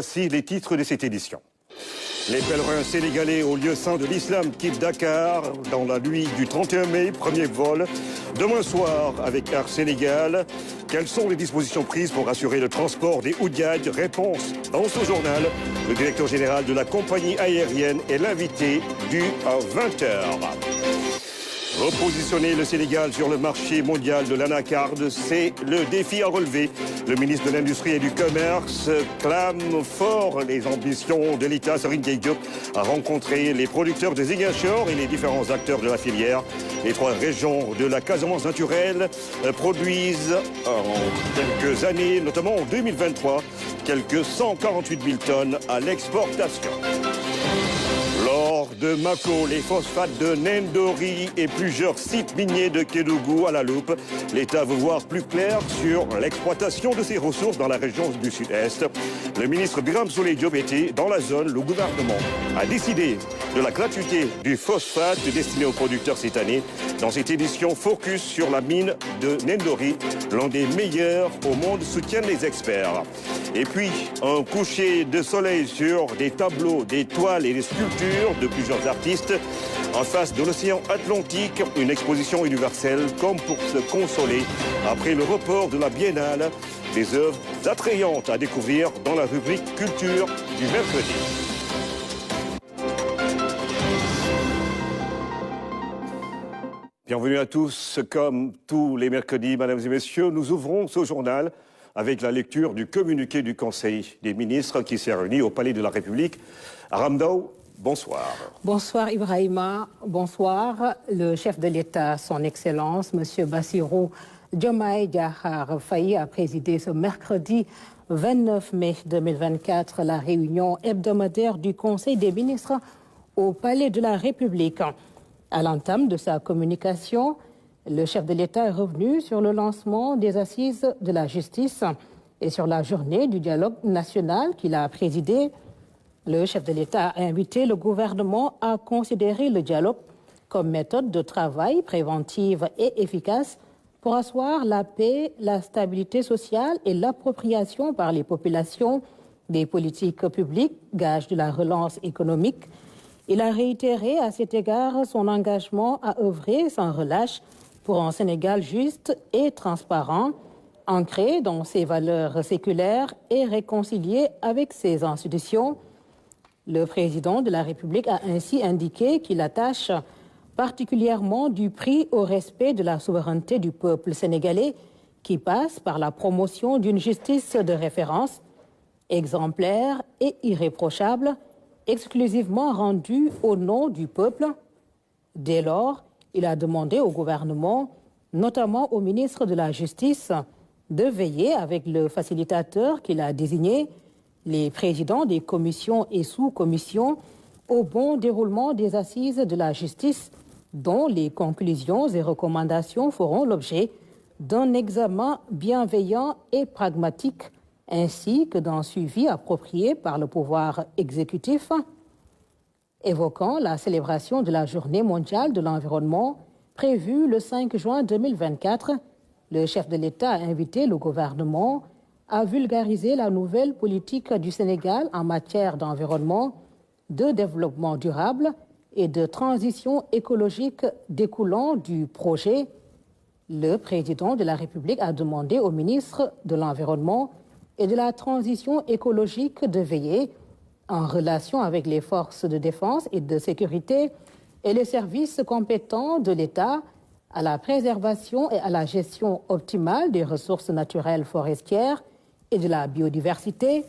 Voici les titres de cette édition. Les pèlerins sénégalais au lieu saint de l'islam quittent Dakar dans la nuit du 31 mai, premier vol. Demain soir avec Air Sénégal. Quelles sont les dispositions prises pour assurer le transport des Oudjadj? Réponse dans ce journal. Le directeur général de la compagnie aérienne est l'invité du 20h. Repositionner le Sénégal sur le marché mondial de l'anacarde, c'est le défi à relever. Le ministre de l'Industrie et du Commerce clame fort les ambitions de l'État. Serigne Gueye Diop a rencontré les producteurs de Ziguinchor et les différents acteurs de la filière. Les 3 régions de la Casamance naturelle produisent en quelques années, notamment en 2023, quelques 148 000 tonnes à l'exportation. Lors de Mako, les phosphates de Nendori et plusieurs sites miniers de Kédougou à la loupe. L'État veut voir plus clair sur l'exploitation de ces ressources dans la région du Sud-Est. Le ministre Birame Souleye Diop était dans la zone. Le gouvernement a décidé de la gratuité du phosphate destiné aux producteurs cette année. Dans cette édition, focus sur la mine de Nendori, l'un des meilleurs au monde, soutiennent les experts. Et puis, un coucher de soleil sur des tableaux, des toiles et des sculptures de plusieurs artistes en face de l'océan Atlantique, une exposition universelle comme pour se consoler après le report de la Biennale, des œuvres attrayantes à découvrir dans la rubrique Culture du mercredi. Bienvenue à tous, comme tous les mercredis, mesdames et messieurs, nous ouvrons ce journal avec la lecture du communiqué du Conseil des ministres qui s'est réuni au Palais de la République. Aram Ndao, bonsoir. Bonsoir Ibrahima, bonsoir. Le chef de l'État, son Excellence, M. Bassirou Diomaye Diakhar Faye, a présidé ce mercredi 29 mai 2024 la réunion hebdomadaire du Conseil des ministres au Palais de la République. À l'entame de sa communication, le chef de l'État est revenu sur le lancement des assises de la justice et sur la journée du dialogue national qu'il a présidé. Le chef de l'État a invité le gouvernement à considérer le dialogue comme méthode de travail préventive et efficace pour asseoir la paix, la stabilité sociale et l'appropriation par les populations des politiques publiques, gage de la relance économique. Il a réitéré à cet égard son engagement à œuvrer sans relâche pour un Sénégal juste et transparent, ancré dans ses valeurs séculaires et réconcilié avec ses institutions. Le président de la République a ainsi indiqué qu'il attache particulièrement du prix au respect de la souveraineté du peuple sénégalais qui passe par la promotion d'une justice de référence exemplaire et irréprochable, exclusivement rendue au nom du peuple. Dès lors, il a demandé au gouvernement, notamment au ministre de la Justice, de veiller avec le facilitateur qu'il a désigné, les présidents des commissions et sous-commissions, au bon déroulement des assises de la justice, dont les conclusions et recommandations feront l'objet d'un examen bienveillant et pragmatique, ainsi que d'un suivi approprié par le pouvoir exécutif. Évoquant la célébration de la Journée mondiale de l'environnement prévue le 5 juin 2024, le chef de l'État a invité le gouvernement à vulgariser la nouvelle politique du Sénégal en matière d'environnement, de développement durable et de transition écologique découlant du projet. Le président de la République a demandé au ministre de l'Environnement et de la transition écologique de veiller, en relation avec les forces de défense et de sécurité et les services compétents de l'État, à la préservation et à la gestion optimale des ressources naturelles forestières et de la biodiversité.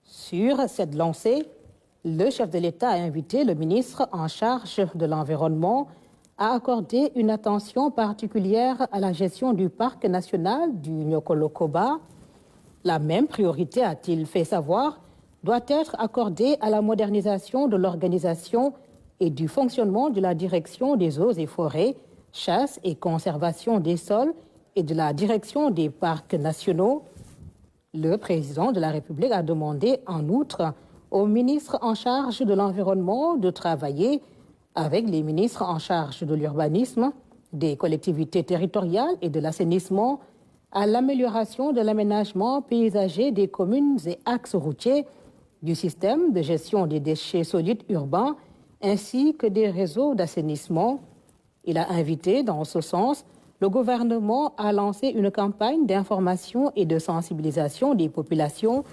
Sur cette lancée, le chef de l'État a invité le ministre en charge de l'Environnement à accorder une attention particulière à la gestion du parc national du Niokolo-Koba. La même priorité, a-t-il fait savoir, doit être accordée à la modernisation de l'organisation et du fonctionnement de la direction des eaux et forêts, chasse et conservation des sols et de la direction des parcs nationaux. Le président de la République a demandé en outre au ministre en charge de l'environnement de travailler avec les ministres en charge de l'urbanisme, des collectivités territoriales et de l'assainissement à l'amélioration de l'aménagement paysager des communes et axes routiers, du système de gestion des déchets solides urbains, ainsi que des réseaux d'assainissement. Il a invité, dans ce sens, le gouvernement à lancer une campagne d'information et de sensibilisation des populations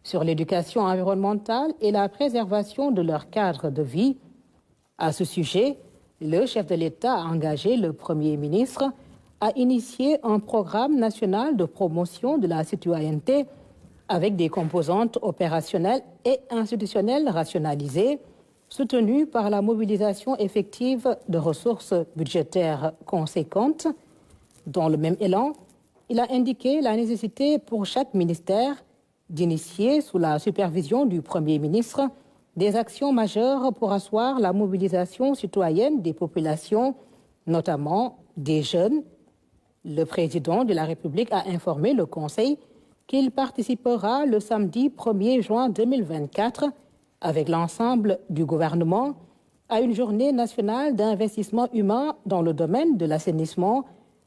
sur l'éducation environnementale et la préservation de leur cadre de vie. À ce sujet, le chef de l'État a engagé le Premier ministre à initier un programme national de promotion de la citoyenneté avec des composantes opérationnelles et institutionnelles rationalisées, soutenues par la mobilisation effective de ressources budgétaires conséquentes. Dans le même élan, il a indiqué la nécessité pour chaque ministère d'initier, sous la supervision du Premier ministre, des actions majeures pour asseoir la mobilisation citoyenne des populations, notamment des jeunes. Le président de la République a informé le Conseil qu'il participera le samedi 1er juin 2024 avec l'ensemble du gouvernement à une journée nationale d'investissement humain dans le domaine de l'assainissement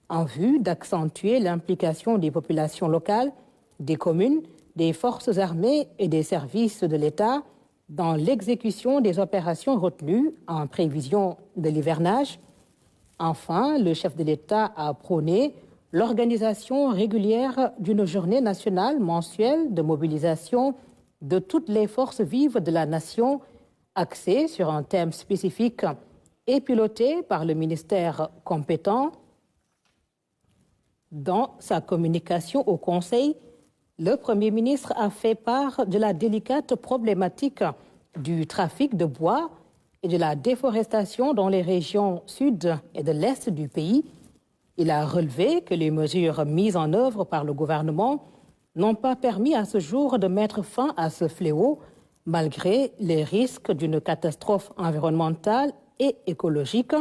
en vue d'accentuer l'implication des populations locales, des communes, des forces armées et des services de l'État dans l'exécution des opérations retenues en prévision de l'hivernage. Enfin, le chef de l'État a prôné l'organisation régulière d'une journée nationale mensuelle de mobilisation de toutes les forces vives de la nation, axée sur un thème spécifique et pilotée par le ministère compétent. Dans sa communication au Conseil, le Premier ministre a fait part de la délicate problématique du trafic de bois et de la déforestation dans les régions sud et de l'est du pays. Il a relevé que les mesures mises en œuvre par le gouvernement n'ont pas permis à ce jour de mettre fin à ce fléau, malgré les risques d'une catastrophe environnementale et écologique.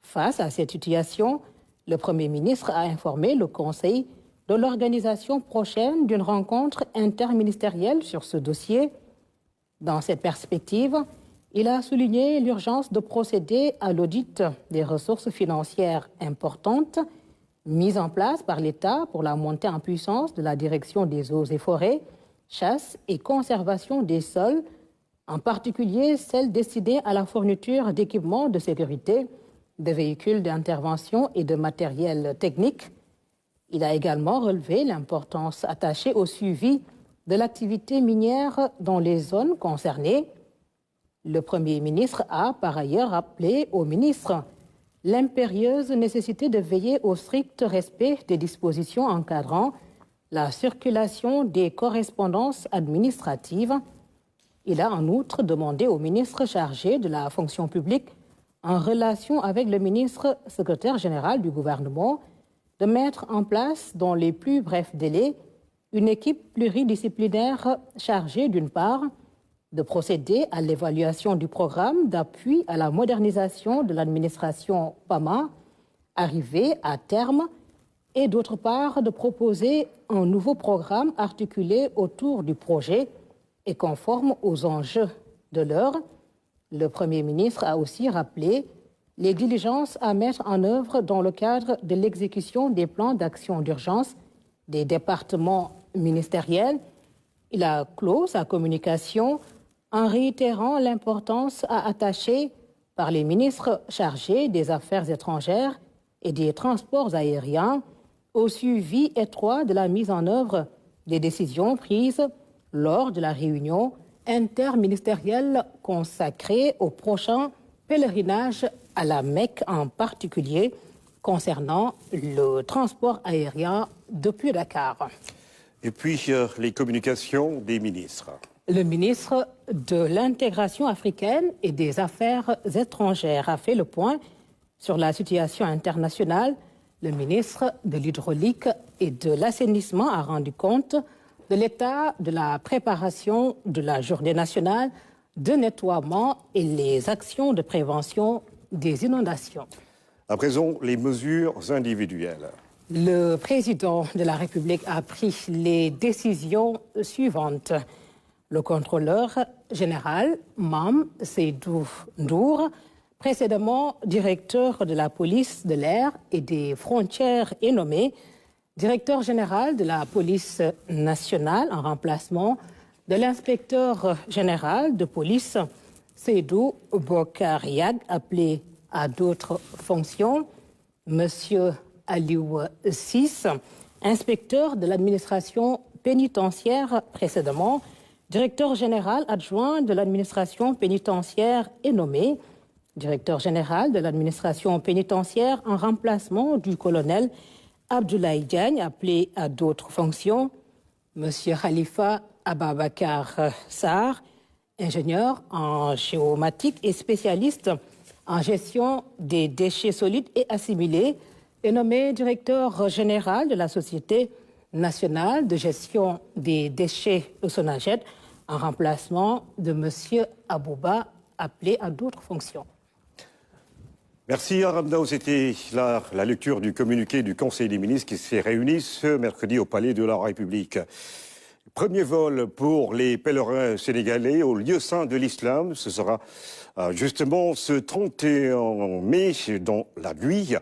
Face à cette situation, le Premier ministre a informé le Conseil de l'organisation prochaine d'une rencontre interministérielle sur ce dossier. Dans cette perspective, il a souligné l'urgence de procéder à l'audit des ressources financières importantes mises en place par l'État pour la montée en puissance de la direction des eaux et forêts, chasse et conservation des sols, en particulier celles destinées à la fourniture d'équipements de sécurité, de véhicules d'intervention et de matériel technique. Il a également relevé l'importance attachée au suivi de l'activité minière dans les zones concernées. Le Premier ministre a par ailleurs rappelé au ministre l'impérieuse nécessité de veiller au strict respect des dispositions encadrant la circulation des correspondances administratives. Il a en outre demandé au ministre chargé de la fonction publique, en relation avec le ministre secrétaire général du gouvernement, de mettre en place dans les plus brefs délais une équipe pluridisciplinaire chargée d'une part de procéder à l'évaluation du programme d'appui à la modernisation de l'administration PAMA, arrivé à terme, et d'autre part de proposer un nouveau programme articulé autour du projet et conforme aux enjeux de l'heure. Le Premier ministre a aussi rappelé les diligences à mettre en œuvre dans le cadre de l'exécution des plans d'action d'urgence des départements ministériels. Il a clos sa communication en réitérant l'importance à attacher par les ministres chargés des Affaires étrangères et des Transports aériens au suivi étroit de la mise en œuvre des décisions prises lors de la réunion interministérielle consacrée au prochain pèlerinage à la Mecque, en particulier concernant le transport aérien depuis Dakar. Et puis, les communications des ministres. Le ministre de l'Intégration africaine et des Affaires étrangères a fait le point sur la situation internationale. Le ministre de l'Hydraulique et de l'Assainissement a rendu compte de l'état de la préparation de la journée nationale de nettoiement et les actions de prévention des inondations. À présent, les mesures individuelles. Le président de la République a pris les décisions suivantes. Le contrôleur général, Mam Seydou Ndour, précédemment directeur de la police de l'air et des frontières est nommé, directeur général de la police nationale en remplacement de l'inspecteur général de police Seydou Bokar Yag, appelé à d'autres fonctions, Monsieur Aliou Sis, inspecteur de l'administration pénitentiaire précédemment, directeur général adjoint de l'administration pénitentiaire est nommé directeur général de l'administration pénitentiaire en remplacement du colonel Abdoulaye Diagne, appelé à d'autres fonctions, Monsieur Khalifa Ababakar Sarr, ingénieur en géomatique et spécialiste en gestion des déchets solides et assimilés, est nommé directeur général de la Société nationale de gestion des déchets Sonaged en remplacement de Monsieur Abouba, appelé à d'autres fonctions. Merci Aram Ndao. C'était la lecture du communiqué du Conseil des ministres qui s'est réuni ce mercredi au Palais de la République. Premier vol pour les pèlerins sénégalais au lieu saint de l'islam. Ce sera justement ce 31 mai dans la nuit.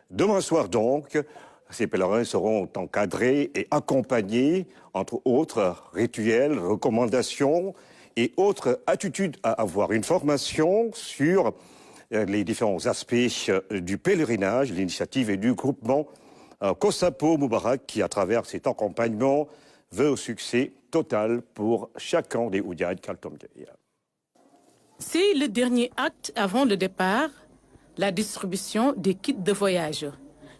Demain soir donc, ces pèlerins seront encadrés et accompagnés, entre autres rituels, recommandations et autres attitudes à avoir. Une formation sur les différents aspects du pèlerinage. L'initiative est du groupement Kosapo Moubarak qui, à travers cet accompagnement, veut au succès total pour chacun des Oudiades Kaltomgay. C'est le dernier acte avant le départ, la distribution des kits de voyage.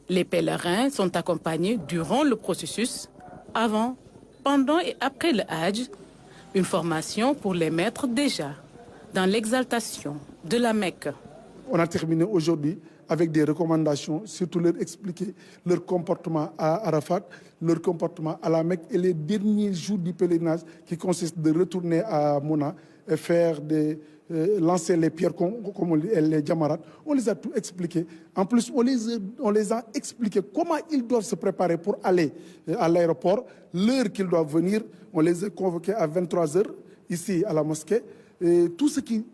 Les pèlerins sont accompagnés durant le processus, avant, pendant et après le Hajj, une formation pour les mettre déjà dans l'exaltation de la Mecque. On a terminé aujourd'hui avec des recommandations, surtout leur expliquer leur comportement à Arafat, leur comportement à la Mecque et les derniers jours du pèlerinage qui consiste de retourner à Mona et faire lancer les pierres comme les Djamarat. On les a tout expliqué. En plus, on les a expliqué comment ils doivent se préparer pour aller à l'aéroport, l'heure qu'ils doivent venir. On les a convoqués à 23h ici à la mosquée. Et tout ce qui,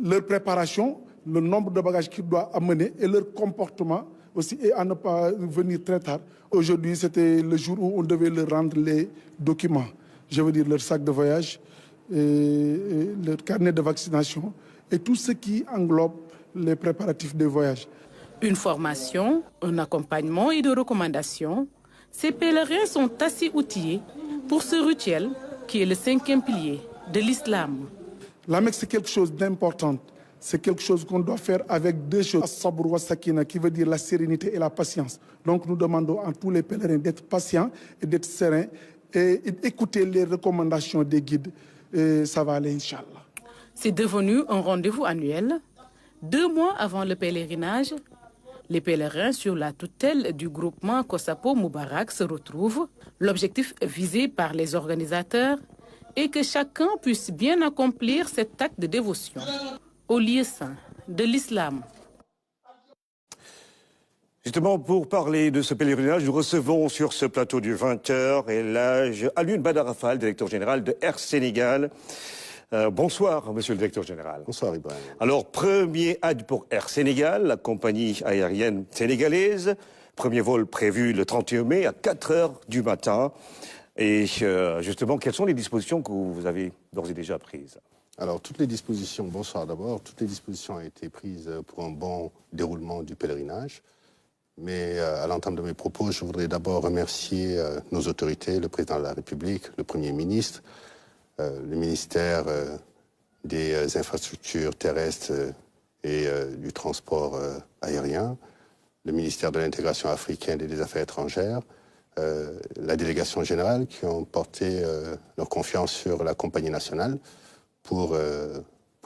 leur préparation, le nombre de bagages qu'ils doivent amener et leur comportement aussi, et à ne pas venir très tard. Aujourd'hui, c'était le jour où on devait leur rendre les documents. Je veux dire leur sac de voyage, et leur carnet de vaccination et tout ce qui englobe les préparatifs de voyage. Une formation, un accompagnement et des recommandations. Ces pèlerins sont assez outillés pour ce rituel qui est le 5e pilier de l'islam. La Mecque, c'est quelque chose d'important. C'est quelque chose qu'on doit faire avec deux choses. As-sabr wa sakina, qui veut dire la sérénité et la patience. Donc nous demandons à tous les pèlerins d'être patients et d'être sereins et d'écouter les recommandations des guides. Et ça va aller, Inch'Allah. C'est devenu un rendez-vous annuel. 2 mois avant le pèlerinage, les pèlerins sur la tutelle du groupement Kosapo Moubarak se retrouvent. L'objectif visé par les organisateurs est que chacun puisse bien accomplir cet acte de dévotion au lieu saint de l'islam. Justement, pour parler de ce pèlerinage, nous recevons sur ce plateau du 20h et l'âge Alioune Badarafal, directeur général de Air Sénégal. Bonsoir, monsieur le directeur général. Bonsoir, Ibrahim. Alors, premier Hajj pour Air Sénégal, la compagnie aérienne sénégalaise. Premier vol prévu le 31 mai à 4h du matin. Et justement, quelles sont les dispositions que vous avez d'ores et déjà prises ? Alors, toutes les dispositions, bonsoir d'abord, toutes les dispositions ont été prises pour un bon déroulement du pèlerinage. Mais à l'entame de mes propos, je voudrais d'abord remercier nos autorités, le président de la République, le Premier ministre, le ministère des infrastructures terrestres et du transport aérien, le ministère de l'intégration africaine et des affaires étrangères, la délégation générale qui ont porté leur confiance sur la compagnie nationale pour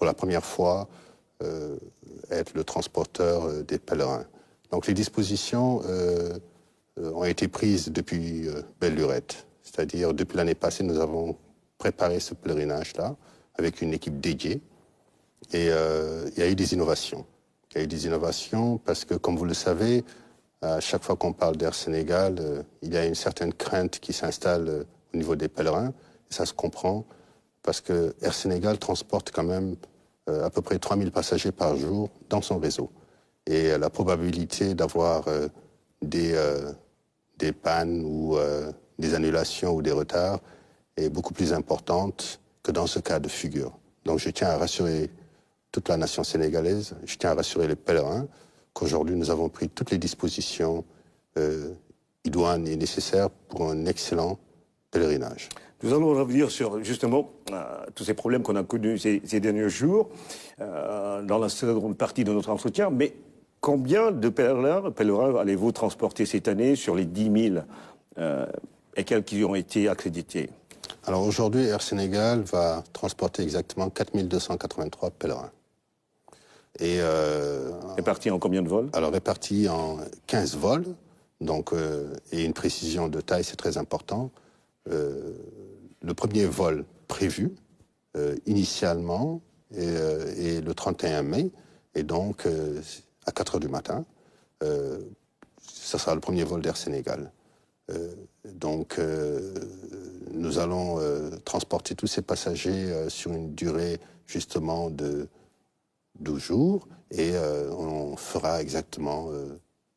la première fois être le transporteur des pèlerins. Donc les dispositions ont été prises depuis belle lurette. C'est-à-dire, depuis l'année passée, nous avons préparé ce pèlerinage-là avec une équipe dédiée. Et il y a eu des innovations. Il y a eu des innovations parce que, comme vous le savez, à chaque fois qu'on parle d'Air Sénégal, il y a une certaine crainte qui s'installe au niveau des pèlerins. Et ça se comprend parce que Air Sénégal transporte quand même à peu près 3000 passagers par jour dans son réseau. Et la probabilité d'avoir des des pannes ou des annulations ou des retards est beaucoup plus importante que dans ce cas de figure. Donc je tiens à rassurer toute la nation sénégalaise, je tiens à rassurer les pèlerins qu'aujourd'hui nous avons pris toutes les dispositions idoines et nécessaires pour un excellent pèlerinage. Nous allons revenir sur justement tous ces problèmes qu'on a connus ces derniers jours dans la seconde partie de notre entretien. Mais combien de pèlerins allez-vous transporter cette année sur les 10 000 et quelques qui ont été accrédités? Alors aujourd'hui, Air Sénégal va transporter exactement 4 283 pèlerins. Et répartis en combien de vols? Alors répartis en 15 vols, donc, et une précision de taille, c'est très important. Le premier vol prévu initialement est le 31 mai, et donc à 4 heures du matin, ça sera le premier vol d'Air Sénégal. Donc nous allons transporter tous ces passagers sur une durée justement de 12 jours, et on fera exactement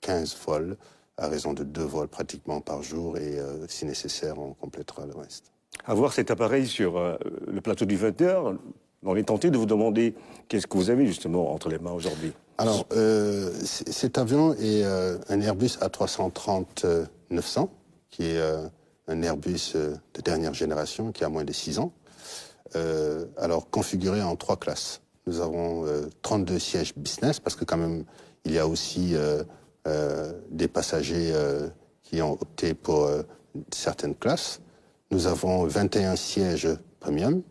15 vols à raison de 2 vols pratiquement par jour, et si nécessaire on complétera le reste. Avoir cet appareil sur le plateau du 20h, on est tenté de vous demander qu'est-ce que vous avez justement entre les mains aujourd'hui. Alors cet avion est un Airbus A330-900 qui est un Airbus de dernière génération qui a moins de 6 ans, alors configuré en 3 classes. Nous avons 32 sièges business, parce que quand même, il y a aussi des passagers qui ont opté pour certaines classes. Nous avons 21 sièges premium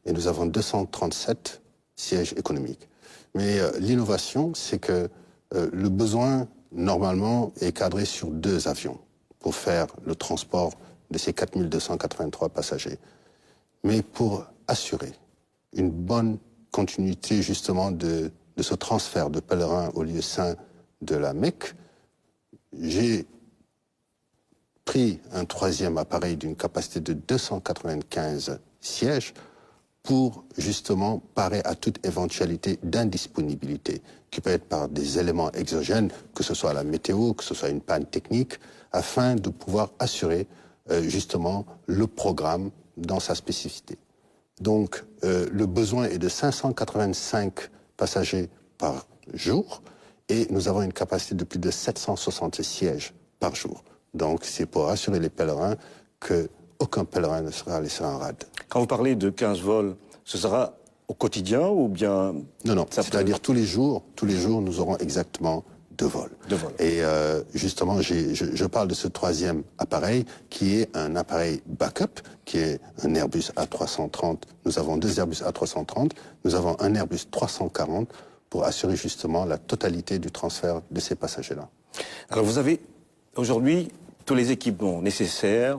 et nous avons 237 sièges économiques. Mais l'innovation, c'est que le besoin, normalement, est cadré sur 2 avions pour faire le transport de ces 4 283 passagers. Mais pour assurer une bonne continuité justement de ce transfert de pèlerins au lieu saint de la Mecque, j'ai pris un 3e appareil d'une capacité de 295 sièges pour justement parer à toute éventualité d'indisponibilité, qui peut être par des éléments exogènes, que ce soit la météo, que ce soit une panne technique, afin de pouvoir assurer justement le programme dans sa spécificité. Donc le besoin est de 585 passagers par jour, et nous avons une capacité de plus de 760 sièges par jour. Donc c'est pour assurer les pèlerins qu'aucun pèlerin ne sera laissé en rade. Quand vous parlez de 15 vols, ce sera au quotidien ou bien... Non, c'est-à-dire tous les jours, nous aurons exactement 2 vols. 2 vols. Et justement, je parle de ce 3e appareil qui est un appareil backup, qui est un Airbus A330. Nous avons 2 Airbus A330, nous avons un Airbus 340 pour assurer justement la totalité du transfert de ces passagers-là. Alors vous avez aujourd'hui tous les équipements nécessaires,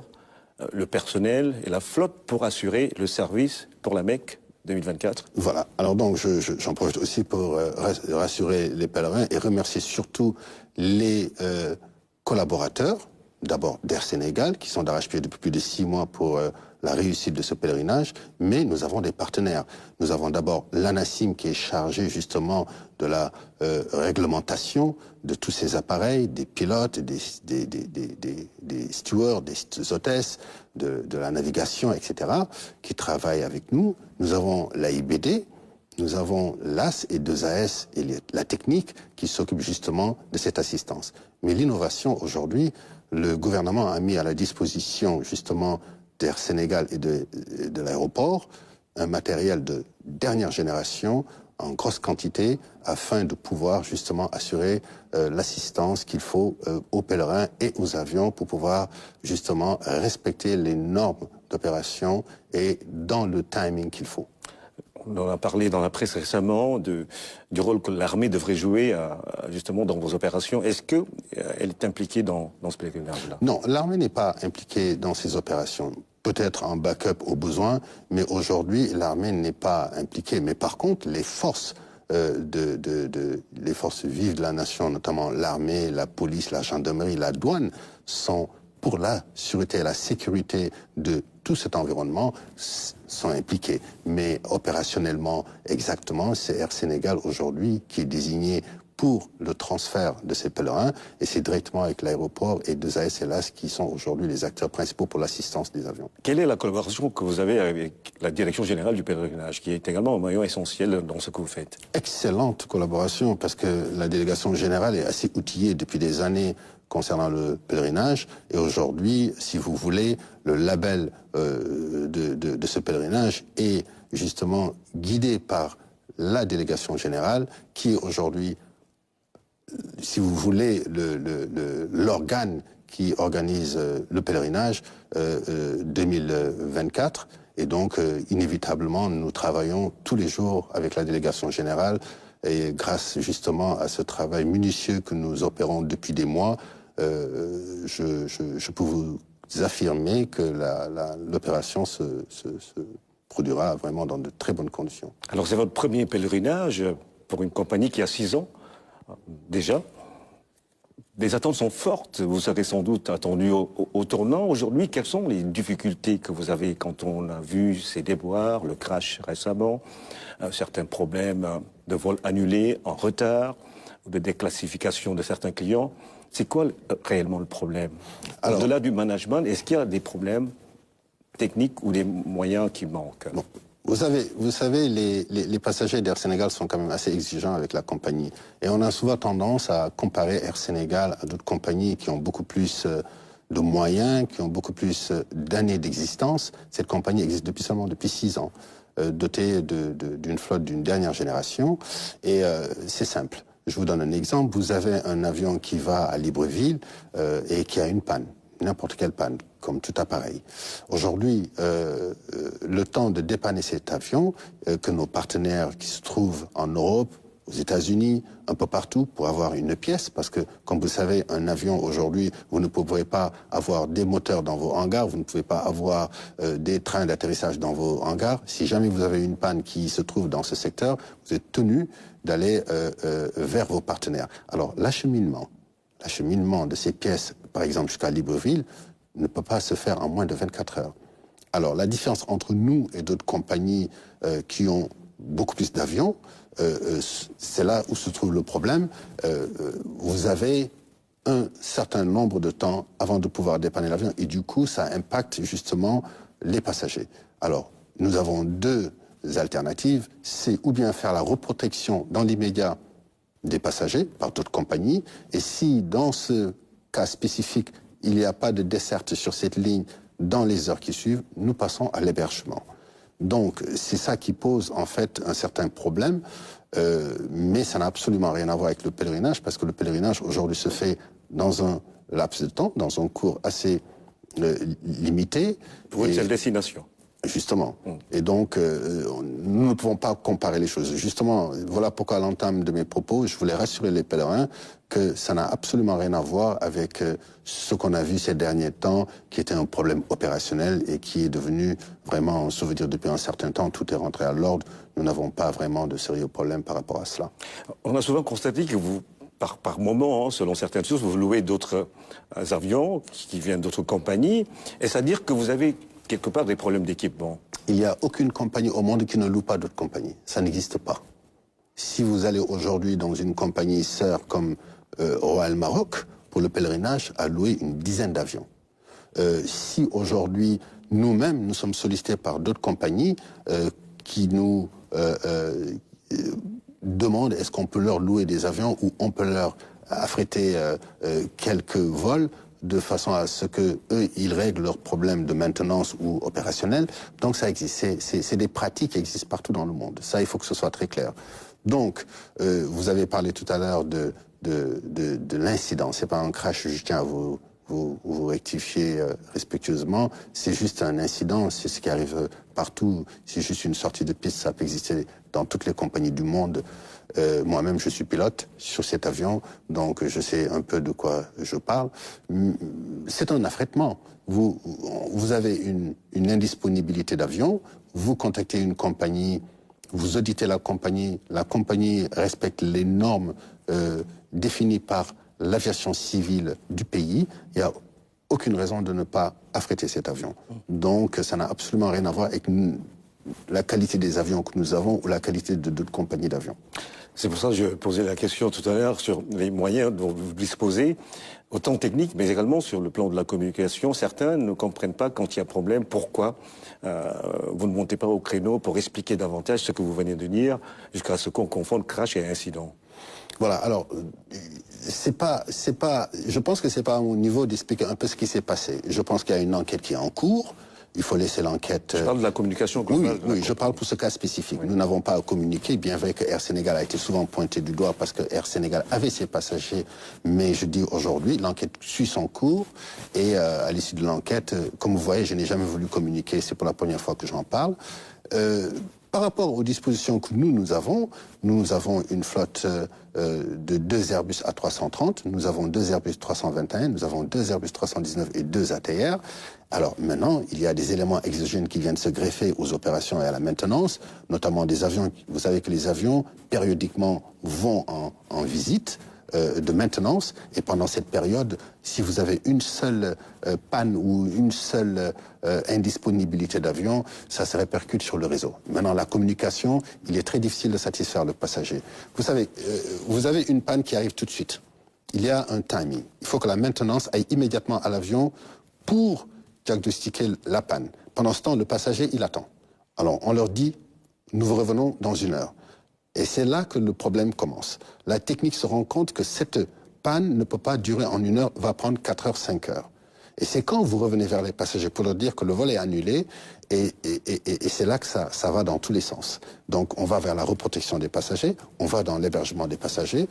le personnel et la flotte pour assurer le service pour la Mecque 2024. Voilà. Alors donc, j'en profite aussi pour rassurer les pèlerins et remercier surtout les collaborateurs, d'abord d'Air Sénégal, qui sont d'arrache-pied depuis plus de 6 mois pour la réussite de ce pèlerinage, mais nous avons des partenaires. Nous avons d'abord l'ANACIM qui est chargé justement de la réglementation de tous ces appareils, des pilotes, des stewards, des hôtesses, de la navigation, etc., qui travaillent avec nous. Nous avons l'AIBD, nous avons l'AS et 2AS et la technique qui s'occupe justement de cette assistance. Mais l'innovation aujourd'hui, le gouvernement a mis à la disposition justement d'Air Sénégal et de l'aéroport un matériel de dernière génération en grosse quantité afin de pouvoir justement assurer l'assistance qu'il faut aux pèlerins et aux avions pour pouvoir justement respecter les normes d'opération et dans le timing qu'il faut. On en a parlé dans la presse récemment du rôle que l'armée devrait jouer justement dans vos opérations. Est-ce qu'elle est impliquée dans ce pèlerinage-là? Non, l'armée n'est pas impliquée dans ces opérations. Peut-être en backup au besoin, mais aujourd'hui, l'armée n'est pas impliquée. Mais par contre, les forces les forces vives de la nation, notamment l'armée, la police, la gendarmerie, la douane, sont pour la sûreté et la sécurité de tout cet environnement, sont impliqués. Mais opérationnellement, exactement, c'est Air Sénégal aujourd'hui qui est désigné pour le transfert de ces pèlerins, et c'est directement avec l'aéroport et 2AS et LAS qui sont aujourd'hui les acteurs principaux pour l'assistance des avions. Quelle est la collaboration que vous avez avec la Direction Générale du Pèlerinage, qui est également un maillon essentiel dans ce que vous faites? Excellente collaboration, parce que la Délégation Générale est assez outillée depuis des années concernant le pèlerinage, et aujourd'hui, si vous voulez, le label de ce pèlerinage est justement guidé par la Délégation Générale, qui est aujourd'hui, si vous voulez, l'organe qui organise le pèlerinage 2024. Et donc, inévitablement, nous travaillons tous les jours avec la Délégation Générale, et grâce justement à ce travail minutieux que nous opérons depuis des mois, je peux vous affirmer que l'opération se produira vraiment dans de très bonnes conditions. Alors c'est votre premier pèlerinage pour une compagnie qui a 6 ans déjà. Les attentes sont fortes, vous serez sans doute attendu au tournant. Aujourd'hui, quelles sont les difficultés que vous avez quand on a vu ces déboires, le crash récemment, certains problèmes de vols annulés, en retard, de déclassification de certains clients? C'est quoi réellement le problème? Au-delà du management, est-ce qu'il y a des problèmes techniques ou des moyens qui manquent? Bon. Vous savez, les passagers d'Air Sénégal sont quand même assez exigeants avec la compagnie. Et on a souvent tendance à comparer Air Sénégal à d'autres compagnies qui ont beaucoup plus de moyens, qui ont beaucoup plus d'années d'existence. Cette compagnie existe depuis 6 ans, dotée d'une flotte d'une dernière génération. Et c'est simple. Je vous donne un exemple. Vous avez un avion qui va à Libreville et qui a une panne, n'importe quelle panne, comme tout appareil. Aujourd'hui, le temps de dépanner cet avion, que nos partenaires qui se trouvent en Europe, aux États-Unis, un peu partout, pour avoir une pièce, parce que, comme vous savez, un avion aujourd'hui, vous ne pouvez pas avoir des moteurs dans vos hangars, vous ne pouvez pas avoir des trains d'atterrissage dans vos hangars. Si jamais vous avez une panne qui se trouve dans ce secteur, vous êtes tenu d'aller vers vos partenaires. Alors, l'acheminement de ces pièces, par exemple jusqu'à Libreville, ne peut pas se faire en moins de 24 heures. Alors, la différence entre nous et d'autres compagnies qui ont beaucoup plus d'avions, c'est là où se trouve le problème. Vous avez un certain nombre de temps avant de pouvoir dépanner l'avion, et du coup, ça impacte justement les passagers. Alors, nous avons 2 alternatives. C'est ou bien faire la reprotection dans l'immédiat des passagers par d'autres compagnies, et si dans ce cas spécifique, il n'y a pas de desserte sur cette ligne dans les heures qui suivent, nous passons à l'hébergement. Donc, c'est ça qui pose en fait un certain problème, mais ça n'a absolument rien à voir avec le pèlerinage, parce que le pèlerinage aujourd'hui se fait dans un laps de temps, dans un cours assez limité. Pour une seule destination. Justement. Et donc, nous ne pouvons pas comparer les choses. Justement, voilà pourquoi à l'entame de mes propos, je voulais rassurer les pèlerins que ça n'a absolument rien à voir avec ce qu'on a vu ces derniers temps, qui était un problème opérationnel et qui est devenu vraiment, ça veut dire depuis un certain temps, tout est rentré à l'ordre. Nous n'avons pas vraiment de sérieux problèmes par rapport à cela. On a souvent constaté que vous, par moment, selon certaines sources, vous louez d'autres avions qui viennent d'autres compagnies. Est-ce à dire que vous avez quelque part des problèmes d'équipement? Il n'y a aucune compagnie au monde qui ne loue pas d'autres compagnies. Ça n'existe pas. Si vous allez aujourd'hui dans une compagnie sœur comme Royal Maroc, pour le pèlerinage, a loué une dizaine d'avions. Si aujourd'hui, nous-mêmes, nous sommes sollicités par d'autres compagnies qui nous demandent est-ce qu'on peut leur louer des avions ou on peut leur affréter quelques vols, de façon à ce que eux ils règlent leurs problèmes de maintenance ou opérationnels. Donc ça existe, c'est des pratiques qui existent partout dans le monde. Ça, il faut que ce soit très clair. Donc, vous avez parlé tout à l'heure de l'incident. C'est pas un crash, je tiens à vous rectifier respectueusement. C'est juste un incident, c'est ce qui arrive partout. C'est juste une sortie de piste, ça peut exister dans toutes les compagnies du monde. Moi-même, je suis pilote sur cet avion, donc je sais un peu de quoi je parle. C'est un affrètement. Vous avez une indisponibilité d'avion, vous contactez une compagnie, vous auditez la compagnie respecte les normes définies par l'aviation civile du pays. Il n'y a aucune raison de ne pas affréter cet avion. Donc ça n'a absolument rien à voir avec la qualité des avions que nous avons ou la qualité de d'autres compagnies d'avions. C'est pour ça que je posais la question tout à l'heure sur les moyens dont vous disposez, autant techniques, mais également sur le plan de la communication. Certains ne comprennent pas quand il y a problème, pourquoi vous ne montez pas au créneau pour expliquer davantage ce que vous venez de dire, jusqu'à ce qu'on confonde crash et incident. Voilà, alors, je pense que c'est pas à mon niveau d'expliquer un peu ce qui s'est passé. Je pense qu'il y a une enquête qui est en cours. Il faut laisser l'enquête... Je parle de la communication globale. Oui, je parle pour ce cas spécifique. Oui. Nous n'avons pas à communiquer, bien vrai que Air Sénégal a été souvent pointé du doigt parce que Air Sénégal avait ses passagers. Mais je dis aujourd'hui, l'enquête suit son cours. Et à l'issue de l'enquête, comme vous voyez, je n'ai jamais voulu communiquer. C'est pour la première fois que j'en parle. Par rapport aux dispositions que nous avons une flotte de 2 Airbus A330, nous avons 2 Airbus 321, nous avons 2 Airbus 319 et 2 ATR. Alors maintenant, il y a des éléments exogènes qui viennent se greffer aux opérations et à la maintenance, notamment des avions. Vous savez que les avions, périodiquement, vont en visite de maintenance. Et pendant cette période, si vous avez une seule panne ou une seule indisponibilité d'avion, ça se répercute sur le réseau. Maintenant, la communication, il est très difficile de satisfaire le passager. Vous savez, vous avez une panne qui arrive tout de suite. Il y a un timing. Il faut que la maintenance aille immédiatement à l'avion pour diagnostiquer la panne. Pendant ce temps, le passager, il attend. Alors, on leur dit, nous vous revenons dans 1 heure. Et c'est là que le problème commence. La technique se rend compte que cette panne ne peut pas durer en 1 heure, va prendre 4 heures, 5 heures. Et c'est quand vous revenez vers les passagers pour leur dire que le vol est annulé, et c'est là que ça va dans tous les sens. Donc on va vers la reprotection des passagers, on va dans l'hébergement des passagers.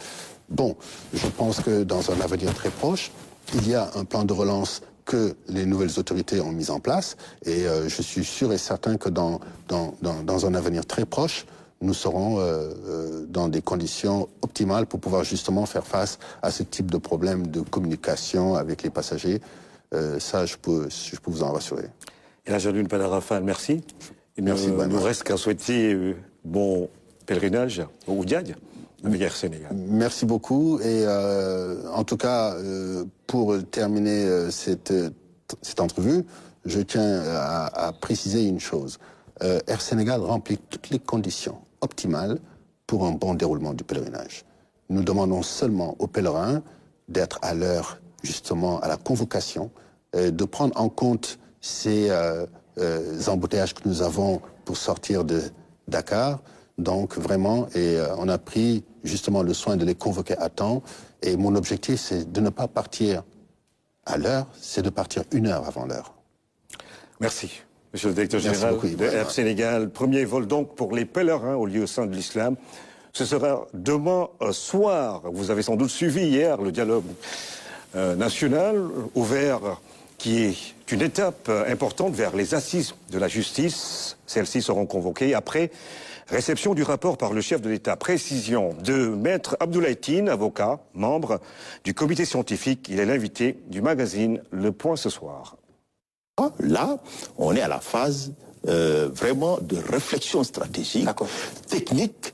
Bon, je pense que dans un avenir très proche, il y a un plan de relance que les nouvelles autorités ont mis en place, et je suis sûr et certain que dans un avenir très proche, nous serons dans des conditions optimales pour pouvoir justement faire face à ce type de problème de communication avec les passagers. Ça, je peux vous en rassurer. Et là, Jean-Luc Rafale, merci. Il ne nous reste qu'à souhaiter bon pèlerinage au Diag avec Air Sénégal. Merci beaucoup. Et en tout cas, pour terminer cette entrevue, je tiens à préciser une chose. Air Sénégal remplit toutes les conditions optimales pour un bon déroulement du pèlerinage. Nous demandons seulement aux pèlerins d'être à l'heure, justement, à la convocation, de prendre en compte ces embouteillages que nous avons pour sortir de Dakar. Donc, vraiment, on a pris justement le soin de les convoquer à temps. Et mon objectif, c'est de ne pas partir à l'heure, c'est de partir 1 heure avant l'heure. Merci. Monsieur le directeur général de Air Sénégal, premier vol donc pour les pèlerins au lieu saint de l'islam. Ce sera demain soir. Vous avez sans doute suivi hier le dialogue national ouvert qui est une étape importante vers les assises de la justice. Celles-ci seront convoquées après réception du rapport par le chef de l'État. Précision de Maître Abdoulaye Tine, avocat, membre du comité scientifique. Il est l'invité du magazine Le Point ce soir. Là, on est à la phase vraiment de réflexion stratégique, technique.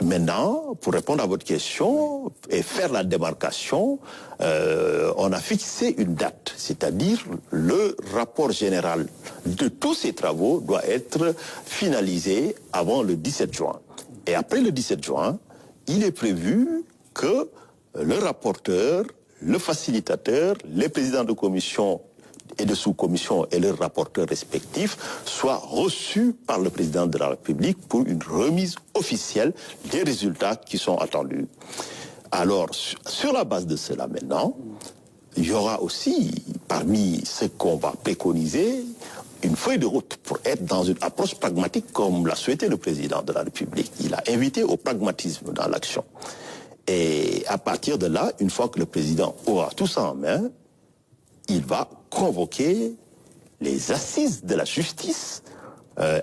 Maintenant, pour répondre à votre question et faire la démarcation, on a fixé une date, c'est-à-dire le rapport général de tous ces travaux doit être finalisé avant le 17 juin. Et après le 17 juin, il est prévu que le rapporteur, le facilitateur, les présidents de commission et de sous-commission et leurs rapporteurs respectifs soient reçus par le président de la République pour une remise officielle des résultats qui sont attendus. Alors, sur la base de cela maintenant, il y aura aussi, parmi ce qu'on va préconiser, une feuille de route pour être dans une approche pragmatique comme l'a souhaité le président de la République. Il a invité au pragmatisme dans l'action. Et à partir de là, une fois que le président aura tout ça en main, il va convoquer les assises de la justice.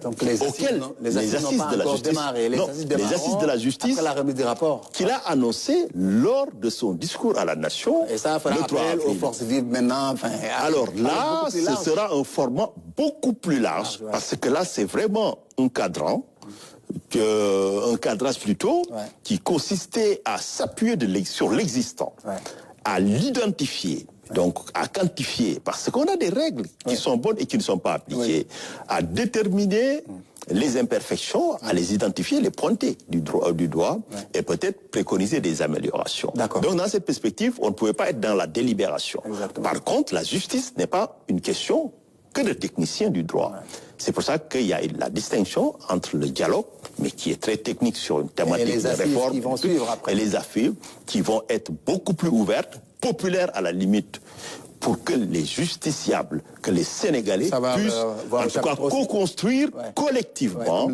Donc les assises n'ont pas encore démarré. Les assises de la justice après la remise des rapports qu'il a annoncé lors de son discours à la nation. Et ça fera appel aux forces vives maintenant. Alors là, ce sera un format beaucoup plus large, parce que là, c'est vraiment un cadran, un cadrage plutôt, qui consistait à s'appuyer sur l'existant, à l'identifier, donc à quantifier, parce qu'on a des règles qui sont bonnes et qui ne sont pas appliquées, à déterminer les imperfections, à les identifier, les pointer du doigt et peut-être préconiser des améliorations. Donc dans cette perspective, on ne pouvait pas être dans la délibération. Par contre, la justice n'est pas une question que de techniciens du droit. C'est pour ça qu'il y a la distinction entre le dialogue, mais qui est très technique sur une thématique de réforme, qui vont suivre après. Et les affaires qui vont être beaucoup plus ouvertes, populaires à la limite, pour que les justiciables, que les Sénégalais puissent en tout cas co-construire collectivement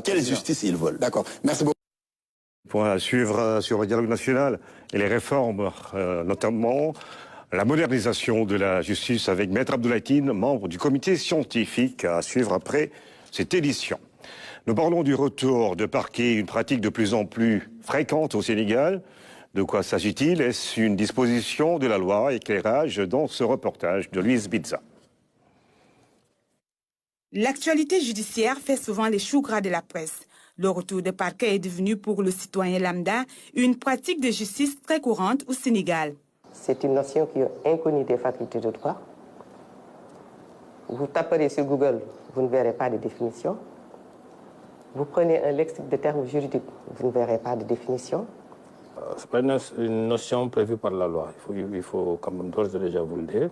quelle justice ils veulent. D'accord. Merci beaucoup. Point à suivre sur le dialogue national et les réformes, notamment la modernisation de la justice avec Maître Abdoulaye Tine, membre du comité scientifique, à suivre après cette édition. Nous parlons du retour de parquet, une pratique de plus en plus fréquente au Sénégal. De quoi s'agit-il? Est-ce une disposition de la loi? Éclairage dans ce reportage de Louise Bizza. L'actualité judiciaire fait souvent les choux gras de la presse. Le retour de parquet est devenu pour le citoyen lambda une pratique de justice très courante au Sénégal. C'est une notion qui est inconnue des facultés de droit. Vous taperez sur Google, vous ne verrez pas de définition. Vous prenez un lexique de termes juridiques, vous ne verrez pas de définition. Ce n'est pas une notion prévue par la loi, il faut quand même d'ores et déjà vous le dire.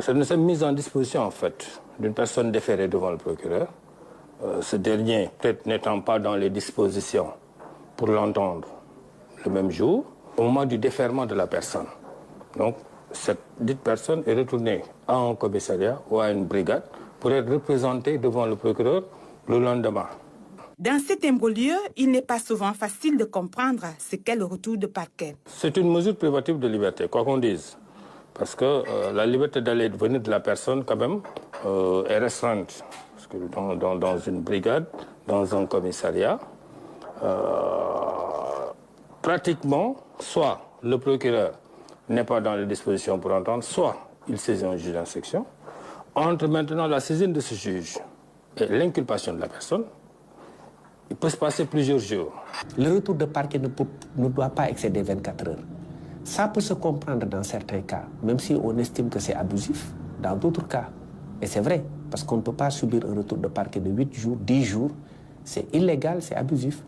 C'est une mise en disposition, en fait, d'une personne déférée devant le procureur. Ce dernier, peut-être n'étant pas dans les dispositions pour l'entendre le même jour, au moment du déferment de la personne. Donc, cette dite personne est retournée à un commissariat ou à une brigade pour être représentée devant le procureur le lendemain. Dans cet imbroglio, il n'est pas souvent facile de comprendre ce qu'est le retour de parquet. C'est une mesure privative de liberté, quoi qu'on dise. Parce que la liberté d'aller et de venir de la personne, quand même, est restreinte. Parce que dans une brigade, dans un commissariat, pratiquement, soit le procureur n'est pas dans les dispositions pour entendre, soit il saisit un juge d'instruction. Entre maintenant la saisine de ce juge et l'inculpation de la personne, il peut se passer plusieurs jours. Le retour de parquet ne doit pas excéder 24 heures. Ça peut se comprendre dans certains cas, même si on estime que c'est abusif, dans d'autres cas. Et c'est vrai, parce qu'on ne peut pas subir un retour de parquet de 8 jours, 10 jours. C'est illégal, c'est abusif.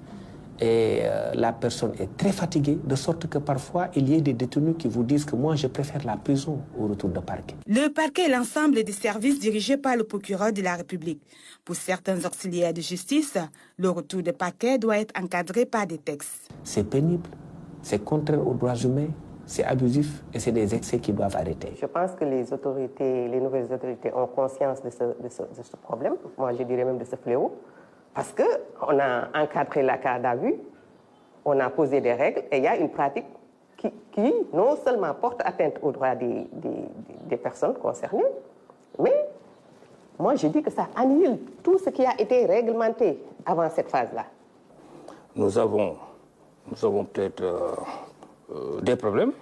Et la personne est très fatiguée, de sorte que parfois, il y a des détenus qui vous disent que moi, je préfère la prison au retour de parquet. Le parquet est l'ensemble des services dirigés par le procureur de la République. Pour certains auxiliaires de justice, le retour de parquet doit être encadré par des textes. C'est pénible, c'est contraire aux droits humains, c'est abusif et c'est des excès qui doivent arrêter. Je pense que les nouvelles autorités ont conscience de ce problème, moi je dirais même de ce fléau. Parce qu'on a encadré la garde à vue, on a posé des règles et il y a une pratique qui non seulement porte atteinte aux droits des personnes concernées, mais moi je dis que ça annule tout ce qui a été réglementé avant cette phase-là. Nous avons peut-être des problèmes,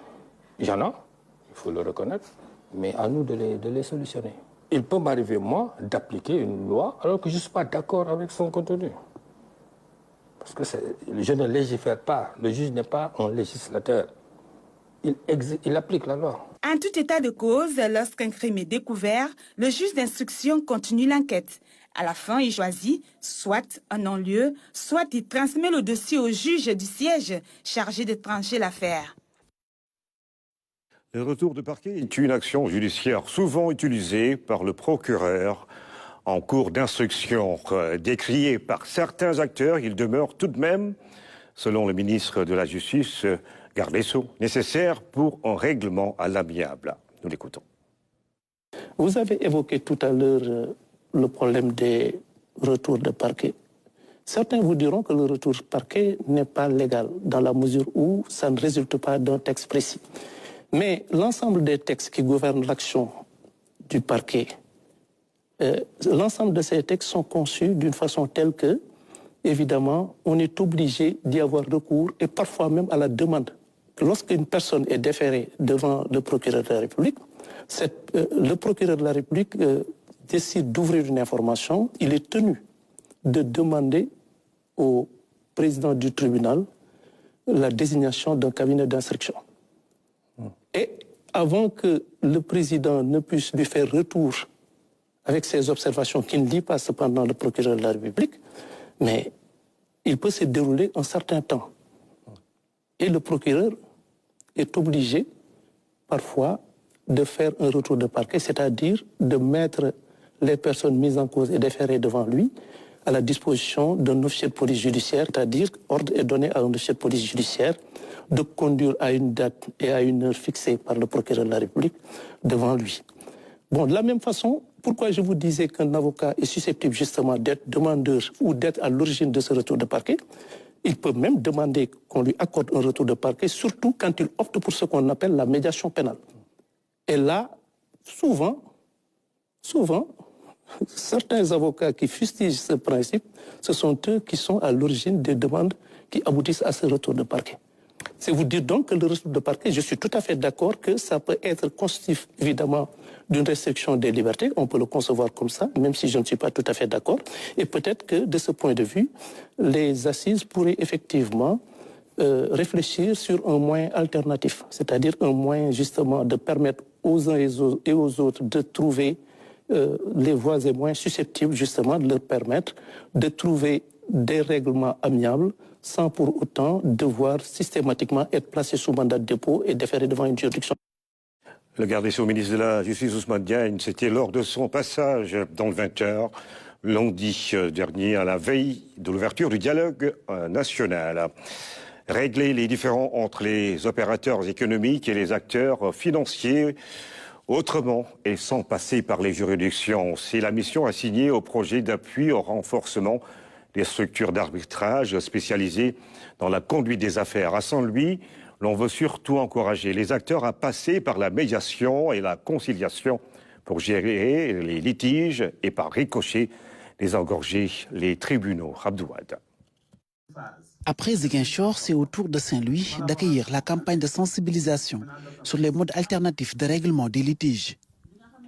il y en a, il faut le reconnaître, mais à nous de les solutionner. Il peut m'arriver, moi, d'appliquer une loi alors que je ne suis pas d'accord avec son contenu. Parce que je ne légifère pas. Le juge n'est pas un législateur. Il applique la loi. En tout état de cause, lorsqu'un crime est découvert, le juge d'instruction continue l'enquête. À la fin, il choisit soit un non-lieu, soit il transmet le dossier au juge du siège chargé de trancher l'affaire. Le retour de parquet est une action judiciaire souvent utilisée par le procureur en cours d'instruction. Décrié par certains acteurs, il demeure tout de même, selon le ministre de la Justice, garde des Sceaux, nécessaire pour un règlement à l'amiable. Nous l'écoutons. Vous avez évoqué tout à l'heure le problème des retours de parquet. Certains vous diront que le retour de parquet n'est pas légal, dans la mesure où ça ne résulte pas d'un texte précis. Mais l'ensemble des textes qui gouvernent l'action du parquet, l'ensemble de ces textes sont conçus d'une façon telle que, évidemment, on est obligé d'y avoir recours et parfois même à la demande. Lorsqu'une personne est déférée devant le procureur de la République, le procureur de la République décide d'ouvrir une information, il est tenu de demander au président du tribunal la désignation d'un cabinet d'instruction. Et avant que le président ne puisse lui faire retour avec ses observations qu'il ne lit pas cependant le procureur de la République, mais il peut se dérouler un certain temps. Et le procureur est obligé, parfois, de faire un retour de parquet, c'est-à-dire de mettre les personnes mises en cause et déférées devant lui à la disposition d'un officier de police judiciaire, c'est-à-dire ordre est donné à un officier de police judiciaire de conduire à une date et à une heure fixée par le procureur de la République devant lui. Bon, de la même façon, pourquoi je vous disais qu'un avocat est susceptible justement d'être demandeur ou d'être à l'origine de ce retour de parquet, il peut même demander qu'on lui accorde un retour de parquet, surtout quand il opte pour ce qu'on appelle la médiation pénale. Et là, souvent, certains avocats qui fustigent ce principe, ce sont eux qui sont à l'origine des demandes qui aboutissent à ce retour de parquet. C'est vous dire donc que le retour de parquet, je suis tout à fait d'accord que ça peut être constitutif, évidemment, d'une restriction des libertés. On peut le concevoir comme ça, même si je ne suis pas tout à fait d'accord. Et peut-être que, de ce point de vue, les assises pourraient effectivement réfléchir sur un moyen alternatif, c'est-à-dire un moyen justement de permettre aux uns et aux autres de trouver les voies et moyens susceptibles justement de leur permettre de trouver des règlements amiables sans pour autant devoir systématiquement être placé sous mandat de dépôt et déféré devant une juridiction. Le garde des Sceaux, ministre de la Justice, Ousmane Diagne, c'était lors de son passage dans le 20h, lundi dernier, à la veille de l'ouverture du dialogue national. Régler les différends entre les opérateurs économiques et les acteurs financiers autrement et sans passer par les juridictions. C'est la mission assignée au projet d'appui au renforcement des structures d'arbitrage spécialisées dans la conduite des affaires. À Saint-Louis, l'on veut surtout encourager les acteurs à passer par la médiation et la conciliation pour gérer les litiges et par ricochet désengorger les tribunaux. Abdouad. Après Ziguinchor, c'est au tour de Saint-Louis d'accueillir la campagne de sensibilisation sur les modes alternatifs de règlement des litiges.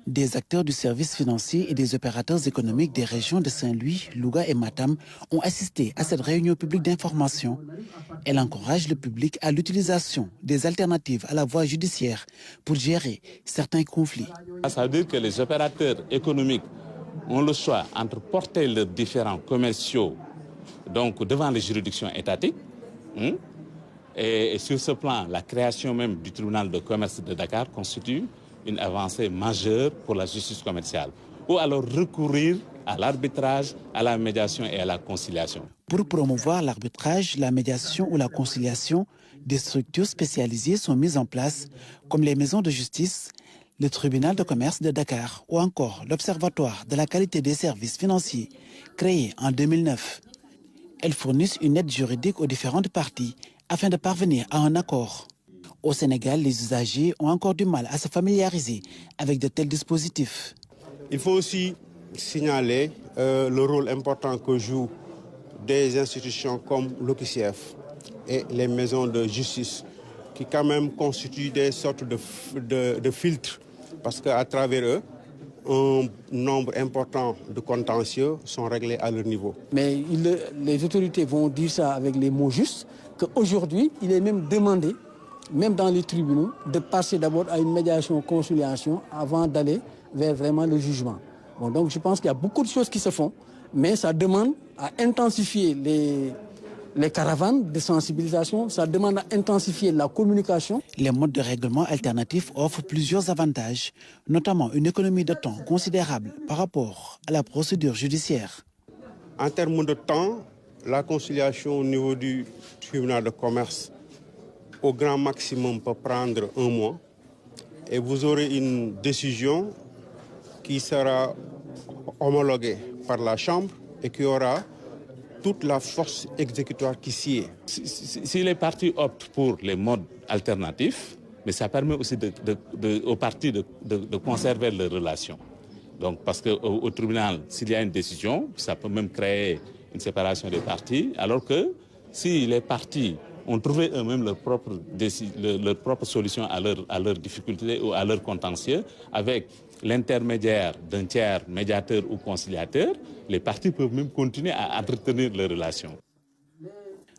Des acteurs du service financier et des opérateurs économiques des régions de Saint-Louis, Louga et Matam ont assisté à cette réunion publique d'information. Elle encourage le public à l'utilisation des alternatives à la voie judiciaire pour gérer certains conflits. Ça veut dire que les opérateurs économiques ont le choix entre porter leurs différends commerciaux donc devant les juridictions étatiques. Et sur ce plan, la création même du tribunal de commerce de Dakar constitue une avancée majeure pour la justice commerciale. Ou alors recourir à l'arbitrage, à la médiation et à la conciliation. Pour promouvoir l'arbitrage, la médiation ou la conciliation, des structures spécialisées sont mises en place, comme les maisons de justice, le tribunal de commerce de Dakar ou encore l'Observatoire de la qualité des services financiers, créé en 2009. Elles fournissent une aide juridique aux différentes parties afin de parvenir à un accord. Au Sénégal, les usagers ont encore du mal à se familiariser avec de tels dispositifs. Il faut aussi signaler le rôle important que jouent des institutions comme l'OQCF et les maisons de justice, qui quand même constituent des sortes de filtres, parce qu'à travers eux, un nombre important de contentieux sont réglés à leur niveau. Mais les autorités vont dire ça avec les mots justes, qu'aujourd'hui, il est même demandé, même dans les tribunaux, de passer d'abord à une médiation-conciliation avant d'aller vers vraiment le jugement. Bon, donc je pense qu'il y a beaucoup de choses qui se font, mais ça demande à intensifier les caravanes de sensibilisation, ça demande à intensifier la communication. Les modes de règlement alternatifs offrent plusieurs avantages, notamment une économie de temps considérable par rapport à la procédure judiciaire. En termes de temps, la conciliation au niveau du tribunal de commerce, au grand maximum, peut prendre 1 mois. Et vous aurez une décision qui sera homologuée par la Chambre et qui aura toute la force exécutoire qui s'y est. Si les partis optent pour les modes alternatifs, mais ça permet aussi aux partis de conserver leurs relations. Donc, parce qu'au tribunal, s'il y a une décision, ça peut même créer une séparation des partis, alors que si les partis ont trouvé eux-mêmes leur propre solution à leurs difficultés ou à leurs contentieux, avec l'intermédiaire d'un tiers médiateur ou conciliateur, les partis peuvent même continuer à entretenir leurs relations.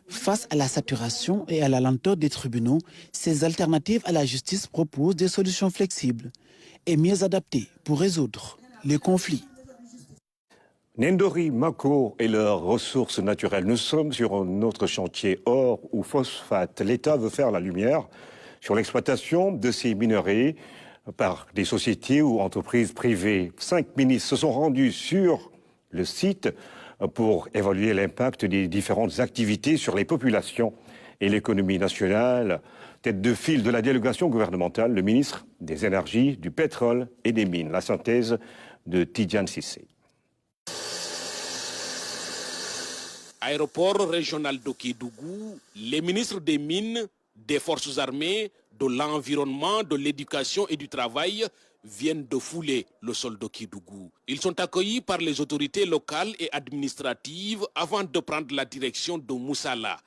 Face à la saturation et à la lenteur des tribunaux, ces alternatives à la justice proposent des solutions flexibles et mieux adaptées pour résoudre les conflits. Ndori, Mako et leurs ressources naturelles. Nous sommes sur un autre chantier, or ou phosphate. L'État veut faire la lumière sur l'exploitation de ces minerais par des sociétés ou entreprises privées. 5 ministres se sont rendus sur le site pour évaluer l'impact des différentes activités sur les populations et l'économie nationale. Tête de file de la délégation gouvernementale, le ministre des Énergies, du Pétrole et des Mines. La synthèse de Tidjane Sissé. Aéroport régional de Kédougou, les ministres des Mines, des Forces armées, de l'Environnement, de l'Éducation et du Travail viennent de fouler le sol de Kédougou. Ils sont accueillis par les autorités locales et administratives avant de prendre la direction de Moussala,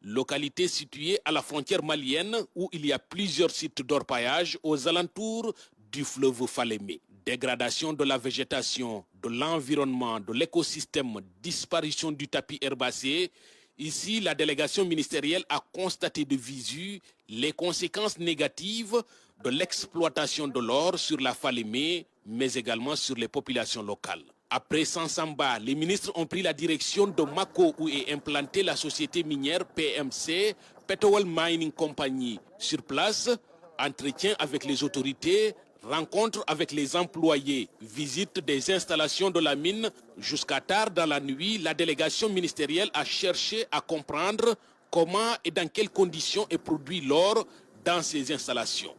localité située à la frontière malienne où il y a plusieurs sites d'orpaillage aux alentours du fleuve Falémé. Dégradation de la végétation, de l'environnement, de l'écosystème, disparition du tapis herbacé. Ici, la délégation ministérielle a constaté de visu les conséquences négatives de l'exploitation de l'or sur la Falémé, mais également sur les populations locales. Après Sansamba, les ministres ont pris la direction de Mako où est implantée la société minière PMC, Petrol Mining Company. Sur place, entretien avec les autorités, rencontre avec les employés, visite des installations de la mine. Jusqu'à tard dans la nuit, la délégation ministérielle a cherché à comprendre comment et dans quelles conditions est produit l'or dans ces installations.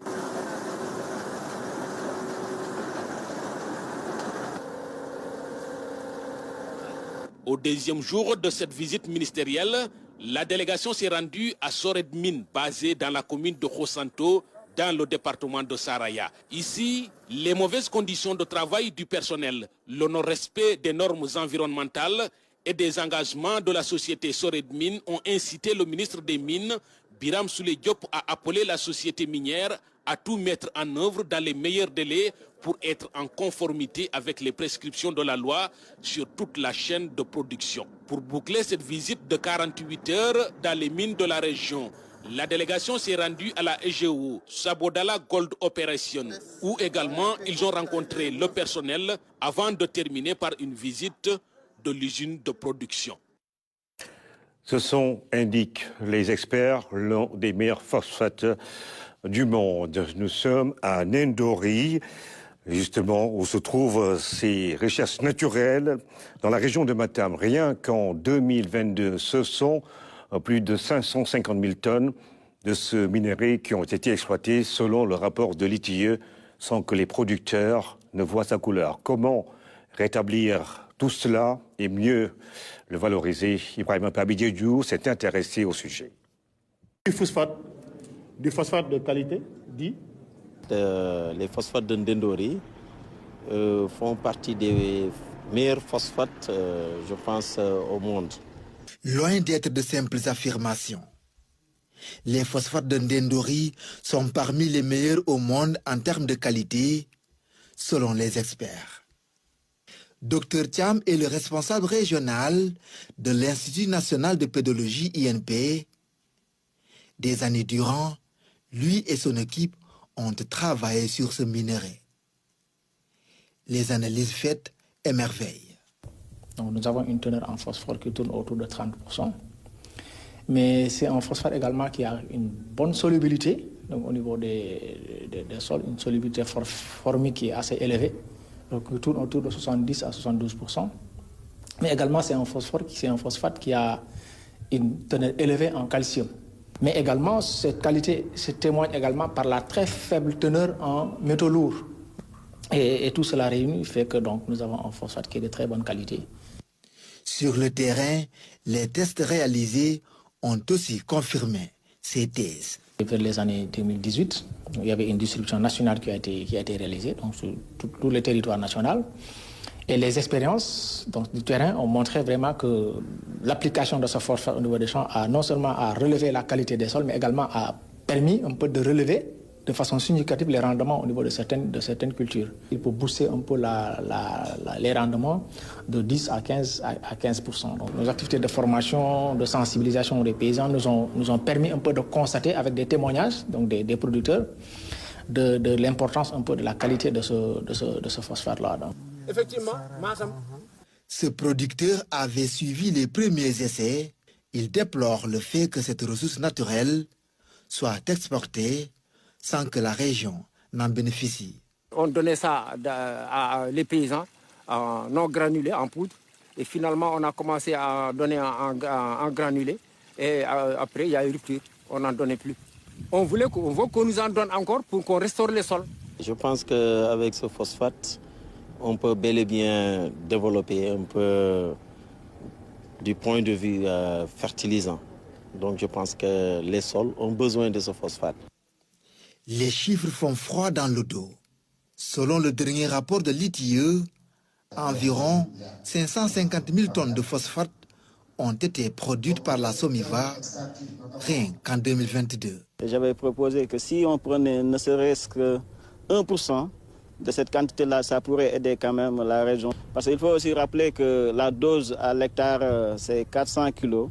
Au deuxième jour de cette visite ministérielle, la délégation s'est rendue à Sored Mine, basée dans la commune de Khosanto, dans le département de Saraya. Ici, les mauvaises conditions de travail du personnel, le non-respect des normes environnementales et des engagements de la société Sored Mine ont incité le ministre des Mines, Biram Souleye Diop, à appeler la société minière à tout mettre en œuvre dans les meilleurs délais pour être en conformité avec les prescriptions de la loi sur toute la chaîne de production. Pour boucler cette visite de 48 heures dans les mines de la région, la délégation s'est rendue à la EGO, Sabodala Gold Operation, où également ils ont rencontré le personnel avant de terminer par une visite de l'usine de production. Ce sont, indiquent les experts, l'un des meilleurs phosphates du monde. Nous sommes à Ndori, justement, où se trouvent ces richesses naturelles dans la région de Matam. Rien qu'en 2022, ce sont plus de 550 000 tonnes de ce minerai qui ont été exploités selon le rapport de l'ITIE sans que les producteurs ne voient sa couleur. Comment rétablir tout cela et mieux le valoriser? Ibrahima Pabidjedjou s'est intéressé au sujet. Du phosphate de qualité, dit. Les phosphates de Ndendori font partie des meilleurs phosphates, je pense, au monde. Loin d'être de simples affirmations, les phosphates de Ndendori sont parmi les meilleurs au monde en termes de qualité, selon les experts. Dr Thiam est le responsable régional de l'Institut national de pédologie INP. Des années durant, lui et son équipe ont travaillé sur ce minerai. Les analyses faites émerveillent. Donc nous avons une teneur en phosphore qui tourne autour de 30%. Mais c'est un phosphate également qui a une bonne solubilité, donc au niveau des sols, une solubilité formique qui est assez élevée, donc qui tourne autour de 70 à 72%. Mais également c'est un phosphate qui a une teneur élevée en calcium. Mais également cette qualité se témoigne également par la très faible teneur en métaux lourds. Et tout cela réuni fait que donc, nous avons un phosphate qui est de très bonne qualité. Sur le terrain, les tests réalisés ont aussi confirmé ces thèses. Vers les années 2018, il y avait une distribution nationale qui a été réalisée donc sur tout le territoire national. Et les expériences donc, du terrain ont montré vraiment que l'application de ce phosphate au niveau des champs a non seulement relevé la qualité des sols, mais également a permis un peu de relever, de façon significative les rendements au niveau de certaines cultures. Il peut booster un peu les rendements de 10 à 15%. Donc, nos activités de formation, de sensibilisation des paysans nous ont permis un peu de constater avec des témoignages donc des producteurs de l'importance un peu de la qualité de ce phosphate-là. Effectivement, ce producteur avait suivi les premiers essais. Il déplore le fait que cette ressource naturelle soit exportée sans que la région n'en bénéficie. On donnait ça à les paysans non granulés en poudre et finalement on a commencé à donner en granulé et après il y a eu rupture, on n'en donnait plus. On veut qu'on nous en donne encore pour qu'on restaure les sols. Je pense qu'avec ce phosphate, on peut bel et bien développer un peu du point de vue fertilisant. Donc je pense que les sols ont besoin de ce phosphate. Les chiffres font froid dans le dos. Selon le dernier rapport de l'ITIE, environ 550 000 tonnes de phosphate ont été produites par la SOMIVA rien qu'en 2022. J'avais proposé que si on prenait ne serait-ce que 1% de cette quantité-là, ça pourrait aider quand même la région. Parce qu'il faut aussi rappeler que la dose à l'hectare, c'est 400 kg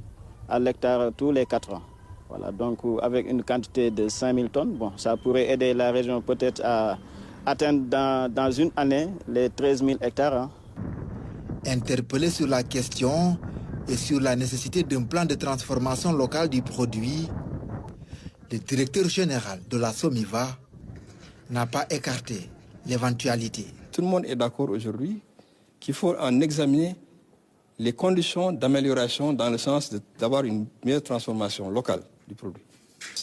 à l'hectare tous les 4 ans. Voilà, donc avec une quantité de 5000 tonnes, bon, ça pourrait aider la région peut-être à atteindre dans une année les 13 000 hectares. Hein. Interpellé sur la question et sur la nécessité d'un plan de transformation locale du produit, le directeur général de la SOMIVA n'a pas écarté l'éventualité. Tout le monde est d'accord aujourd'hui qu'il faut en examiner les conditions d'amélioration dans le sens d'avoir une meilleure transformation locale du produit.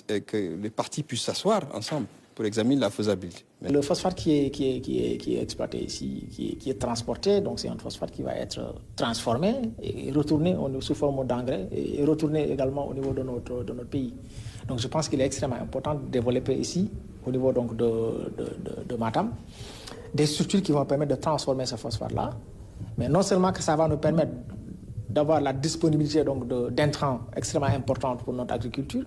Et que les parties puissent s'asseoir ensemble pour examiner la faisabilité. Le phosphate qui est exploité ici, qui est transporté, donc c'est un phosphate qui va être transformé et retourné sous forme d'engrais et retourné également au niveau de notre pays. Donc je pense qu'il est extrêmement important de développer ici, au niveau donc de Matam, des structures qui vont permettre de transformer ce phosphate-là. Mais non seulement que ça va nous permettre d'avoir la disponibilité d'intrants extrêmement importante pour notre agriculture,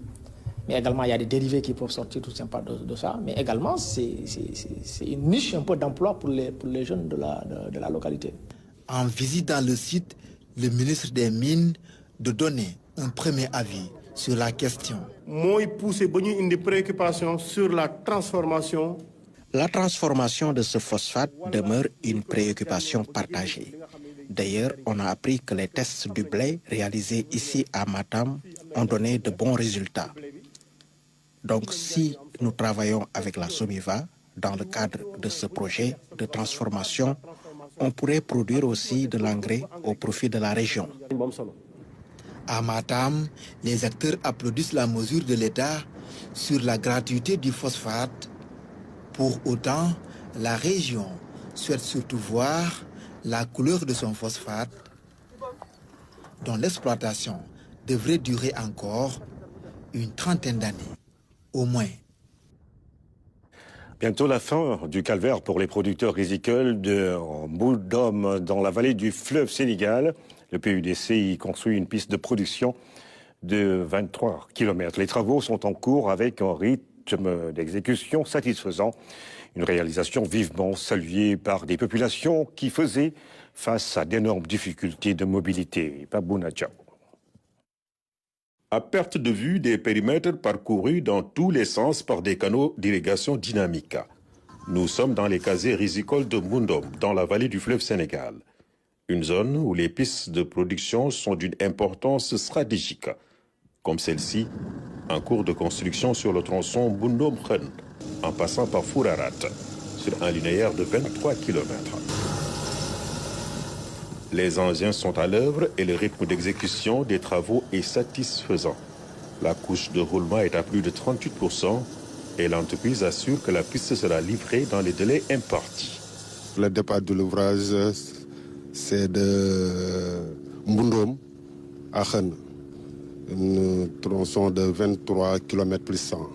mais également il y a des dérivés qui peuvent sortir tout simplement de ça, mais également c'est une niche un peu d'emploi pour les jeunes de la localité. En visite dans le site, le ministre des Mines de donner un premier avis sur la question. Moi, il pousse une préoccupation sur la transformation. La transformation de ce phosphate demeure une préoccupation partagée. D'ailleurs, on a appris que les tests du blé réalisés ici à Matam ont donné de bons résultats. Donc si nous travaillons avec la SOMIVA dans le cadre de ce projet de transformation, on pourrait produire aussi de l'engrais au profit de la région. À Matam, les acteurs applaudissent la mesure de l'État sur la gratuité du phosphate. Pour autant, la région souhaite surtout voir la couleur de son phosphate, dont l'exploitation devrait durer encore une trentaine d'années, au moins. Bientôt la fin du calvaire pour les producteurs rizicoles de Mbouldom dans la vallée du fleuve Sénégal. Le PUDC y construit une piste de production de 23 km. Les travaux sont en cours avec un rythme d'exécution satisfaisant. Une réalisation vivement saluée par des populations qui faisaient face à d'énormes difficultés de mobilité. Babouna Diaw. À perte de vue des périmètres parcourus dans tous les sens par des canaux d'irrigation dynamiques. Nous sommes dans les casiers rizicoles de Mbouldom, dans la vallée du fleuve Sénégal. Une zone où les pistes de production sont d'une importance stratégique, comme celle-ci, en cours de construction sur le tronçon Mbouldom-Khen, en passant par Fourarat, sur un linéaire de 23 km. Les engins sont à l'œuvre et le rythme d'exécution des travaux est satisfaisant. La couche de roulement est à plus de 38% et l'entreprise assure que la piste sera livrée dans les délais impartis. Le départ de l'ouvrage, c'est de Mbouldom à Khen, un tronçon de 23 km plus 100.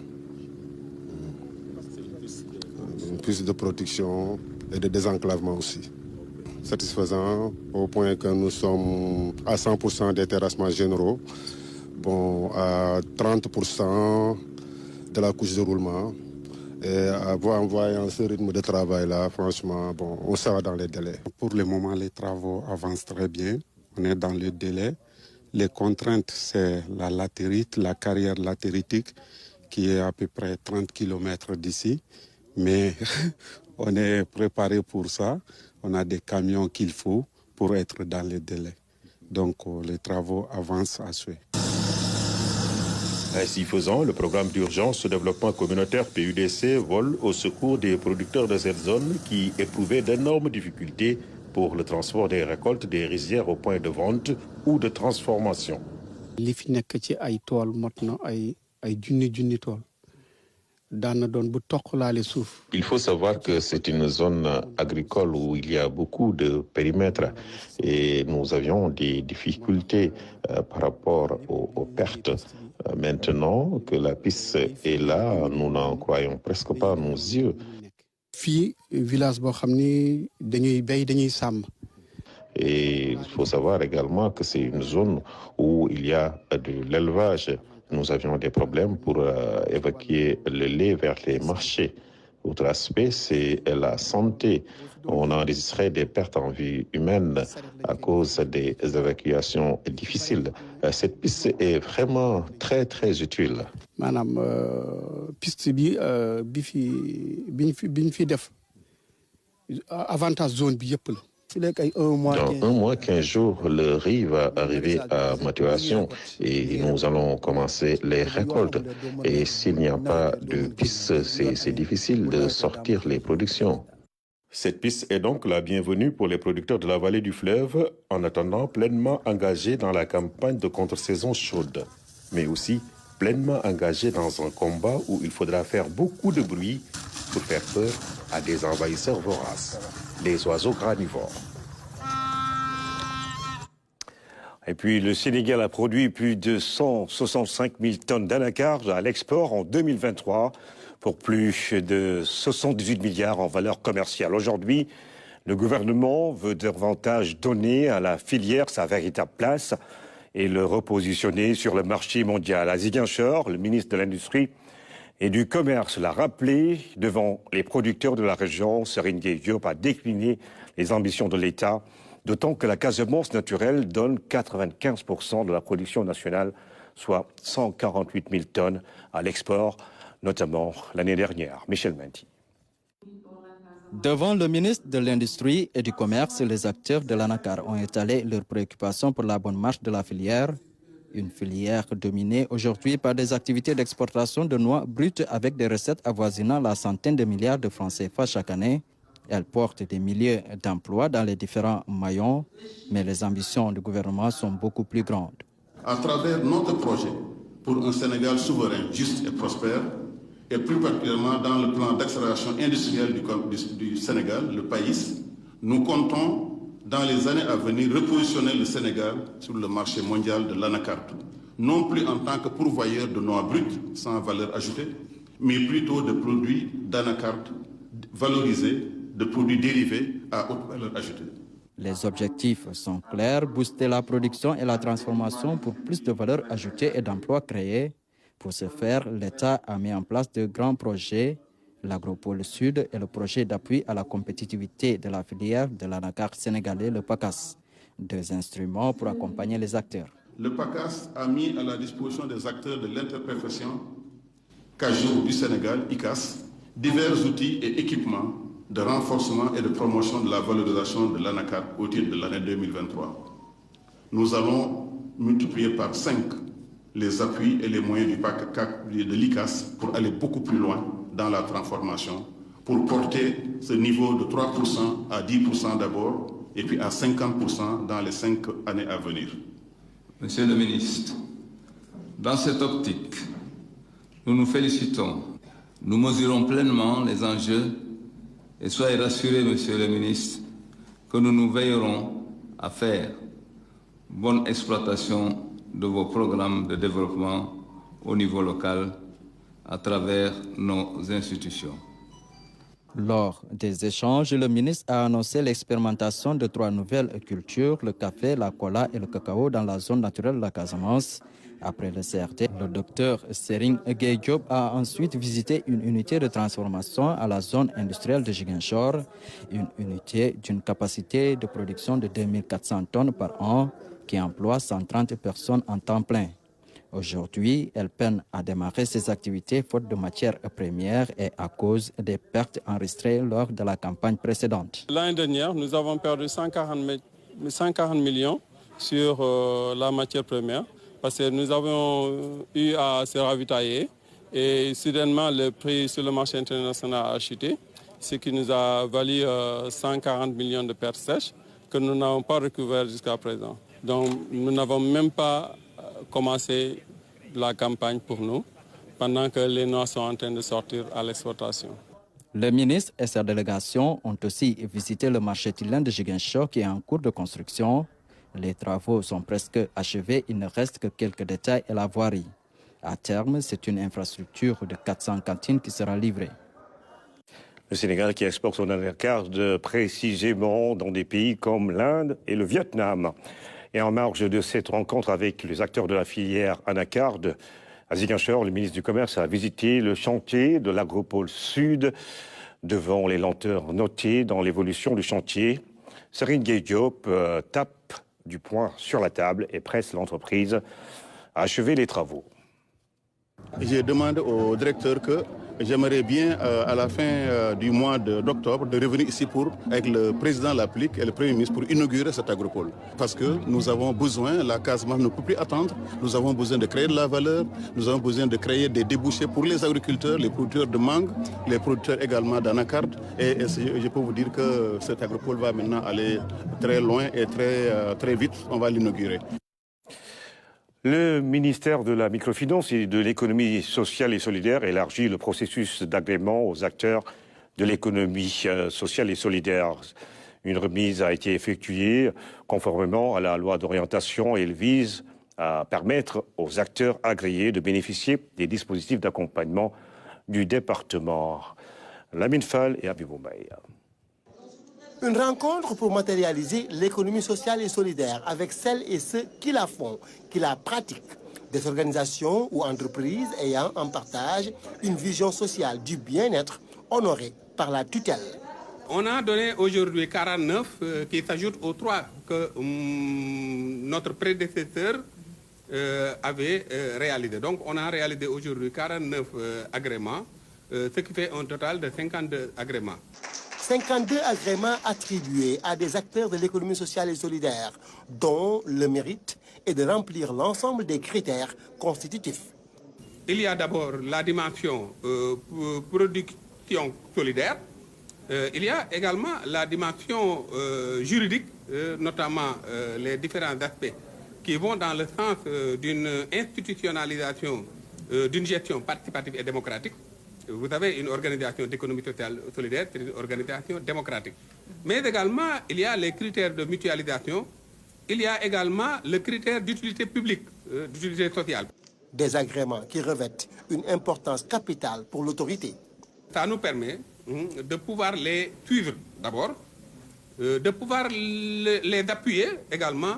Une piste de production et de désenclavement aussi. Satisfaisant au point que nous sommes à 100% des terrassements généraux, à 30% de la couche de roulement Et en voyant ce rythme de travail-là, franchement, bon, on sera dans les délais. Pour le moment, les travaux avancent très bien. On est dans les délais. Les contraintes, c'est la latérite, la carrière latéritique, qui est à peu près 30 km d'ici. Mais on est préparé pour ça. On a des camions qu'il faut pour être dans les délais. Donc, les travaux avancent à souhait. Ainsi faisant, le programme d'urgence de développement communautaire PUDC vole au secours des producteurs de cette zone qui éprouvaient d'énormes difficultés pour le transport des récoltes des rizières au point de vente ou de transformation. Il faut savoir que c'est une zone agricole où il y a beaucoup de périmètres et nous avions des difficultés par rapport aux pertes. Maintenant que la piste est là, nous n'en croyons presque pas nos yeux. Et il faut savoir également que c'est une zone où il y a de l'élevage. Nous avions des problèmes pour évacuer le lait vers les marchés. Autre aspect, c'est la santé. On enregistrait des pertes en vie humaine à cause des évacuations difficiles. Cette piste est vraiment très, très utile. Madame, piste avantage zone bi yëpp la. Dans 1 mois, 15 jours, le riz va arriver à maturation et nous allons commencer les récoltes. Et s'il n'y a pas de piste, c'est difficile de sortir les productions. Cette piste est donc la bienvenue pour les producteurs de la vallée du fleuve en attendant pleinement engagés dans la campagne de contre-saison chaude, mais aussi pleinement engagés dans un combat où il faudra faire beaucoup de bruit pour faire peur à des envahisseurs voraces, les oiseaux granivores. Et puis le Sénégal a produit plus de 165 000 tonnes d'anacarde à l'export en 2023 pour plus de 78 milliards en valeur commerciale. Aujourd'hui, le gouvernement veut davantage donner à la filière sa véritable place et le repositionner sur le marché mondial. À Ziguinchor, le ministre de l'Industrie et du Commerce l'a rappelé devant les producteurs de la région. Serigne Gueye Diop a décliné les ambitions de l'État, d'autant que la Casamance naturelle donne 95% de la production nationale, soit 148 000 tonnes à l'export, notamment l'année dernière. Michel Menti. Devant le ministre de l'Industrie et du Commerce, les acteurs de l'anacarde ont étalé leurs préoccupations pour la bonne marche de la filière. Une filière dominée aujourd'hui par des activités d'exportation de noix brutes avec des recettes avoisinant la centaine de milliards de francs CFA chaque année. Elle porte des milliers d'emplois dans les différents maillons, mais les ambitions du gouvernement sont beaucoup plus grandes. À travers notre projet pour un Sénégal souverain, juste et prospère, et plus particulièrement dans le plan d'accélération industrielle du Sénégal, le PAIS, nous comptons dans les années à venir repositionner le Sénégal sur le marché mondial de l'anacarde, non plus en tant que pourvoyeur de noix brutes sans valeur ajoutée, mais plutôt de produits d'anacarde valorisés, de produits dérivés à haute valeur ajoutée. Les objectifs sont clairs, booster la production et la transformation pour plus de valeur ajoutée et d'emplois créés. Pour ce faire, l'État a mis en place de grands projets, l'Agropole Sud et le projet d'appui à la compétitivité de la filière de l'anacarde sénégalais, le PACAS. 2 instruments pour accompagner les acteurs. Le PACAS a mis à la disposition des acteurs de l'interprofession cajou du Sénégal, ICAS, divers outils et équipements de renforcement et de promotion de la valorisation de l'anacarde au titre de l'année 2023. Nous allons multiplier par 5 les appuis et les moyens de l'ICAS pour aller beaucoup plus loin dans la transformation, pour porter ce niveau de 3% à 10% d'abord, et puis à 50% dans les 5 années à venir. Monsieur le ministre, dans cette optique, nous nous félicitons. Nous mesurons pleinement les enjeux et soyez rassurés, monsieur le ministre, que nous nous veillerons à faire bonne exploitation de vos programmes de développement au niveau local à travers nos institutions. Lors des échanges, le ministre a annoncé l'expérimentation de 3 nouvelles cultures, le café, la cola et le cacao dans la zone naturelle de la Casamance, Après le CRT, le docteur Serigne Gueye Diop a ensuite visité une unité de transformation à la zone industrielle de Ziguinchor, une unité d'une capacité de production de 2400 tonnes par an qui emploie 130 personnes en temps plein. Aujourd'hui, elle peine à démarrer ses activités faute de matières premières et à cause des pertes enregistrées lors de la campagne précédente. L'année dernière, nous avons perdu 140 millions sur la matière première parce que nous avons eu à se ravitailler et soudainement le prix sur le marché international a chuté, ce qui nous a valu 140 millions de pertes sèches que nous n'avons pas recouvert jusqu'à présent. Donc nous n'avons même pas commencé la campagne pour nous pendant que les noix sont en train de sortir à l'exportation. Le ministre et sa délégation ont aussi visité le marché Tilène de Ziguinchor qui est en cours de construction. Les travaux sont presque achevés, il ne reste que quelques détails et la voirie. À terme, c'est une infrastructure de 400 cantines qui sera livrée. Le Sénégal qui exporte son anacarde précisément dans des pays comme l'Inde et le Vietnam. Et en marge de cette rencontre avec les acteurs de la filière anacarde, à Ziguinchor, le ministre du Commerce a visité le chantier de l'Agropole Sud. Devant les lenteurs notées dans l'évolution du chantier, Serigne Gueye Diop tape du poing sur la table et presse l'entreprise à achever les travaux. J'ai demandé au directeur que j'aimerais bien, à la fin du mois d'octobre, de revenir ici avec le président de la République et le Premier ministre pour inaugurer cet agropole. Parce que nous avons besoin, la Casamance ne peut plus attendre, nous avons besoin de créer de la valeur, nous avons besoin de créer des débouchés pour les agriculteurs, les producteurs de mangue, les producteurs également d'anacarde. Et je peux vous dire que cet agropole va maintenant aller très loin et très vite, on va l'inaugurer. Le ministère de la Microfinance et de l'économie sociale et solidaire élargit le processus d'agrément aux acteurs de l'économie sociale et solidaire. Une remise a été effectuée conformément à la loi d'orientation et elle vise à permettre aux acteurs agréés de bénéficier des dispositifs d'accompagnement du département. Lamine Fall et Abibou Mbaye. Une rencontre pour matérialiser l'économie sociale et solidaire avec celles et ceux qui la font, qui la pratiquent. Des organisations ou entreprises ayant en partage une vision sociale du bien-être honorée par la tutelle. On a donné aujourd'hui 49 qui s'ajoutent aux 3 que notre prédécesseur avait réalisé. Donc on a réalisé aujourd'hui 49 agréments, ce qui fait un total de 52 agréments. 52 agréments attribués à des acteurs de l'économie sociale et solidaire, dont le mérite est de remplir l'ensemble des critères constitutifs. Il y a d'abord la dimension production solidaire. Il y a également la dimension juridique, notamment les différents aspects qui vont dans le sens d'une institutionnalisation d'une gestion participative et démocratique. Vous avez une organisation d'économie sociale solidaire, c'est une organisation démocratique. Mais également, il y a les critères de mutualisation, il y a également le critère d'utilité publique, d'utilité sociale. Des agréments qui revêtent une importance capitale pour l'autorité. Ça nous permet de pouvoir les suivre d'abord, de pouvoir les appuyer également,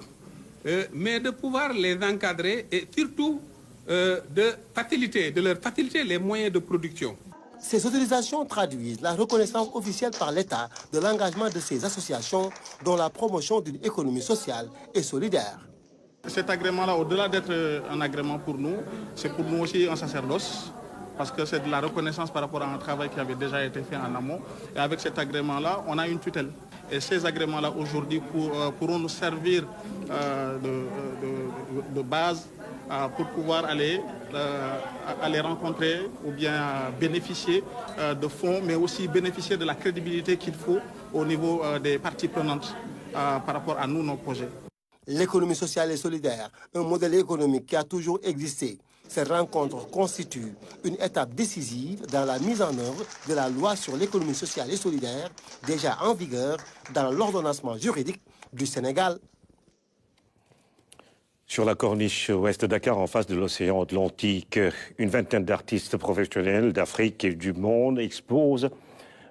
mais de pouvoir les encadrer et surtout de leur faciliter les moyens de production. Ces autorisations traduisent la reconnaissance officielle par l'État de l'engagement de ces associations dans la promotion d'une économie sociale et solidaire. Cet agrément-là, au-delà d'être un agrément pour nous, c'est pour nous aussi un sacerdoce, parce que c'est de la reconnaissance par rapport à un travail qui avait déjà été fait en amont. Et avec cet agrément-là, on a une tutelle. Et ces agréments-là, aujourd'hui, pourront nous servir de base pour pouvoir aller rencontrer ou bien bénéficier de fonds, mais aussi bénéficier de la crédibilité qu'il faut au niveau des parties prenantes par rapport à nous, nos projets. L'économie sociale et solidaire, un modèle économique qui a toujours existé. Cette rencontre constitue une étape décisive dans la mise en œuvre de la loi sur l'économie sociale et solidaire, déjà en vigueur dans l'ordonnancement juridique du Sénégal. Sur la corniche ouest de Dakar, en face de l'océan Atlantique, une vingtaine d'artistes professionnels d'Afrique et du monde exposent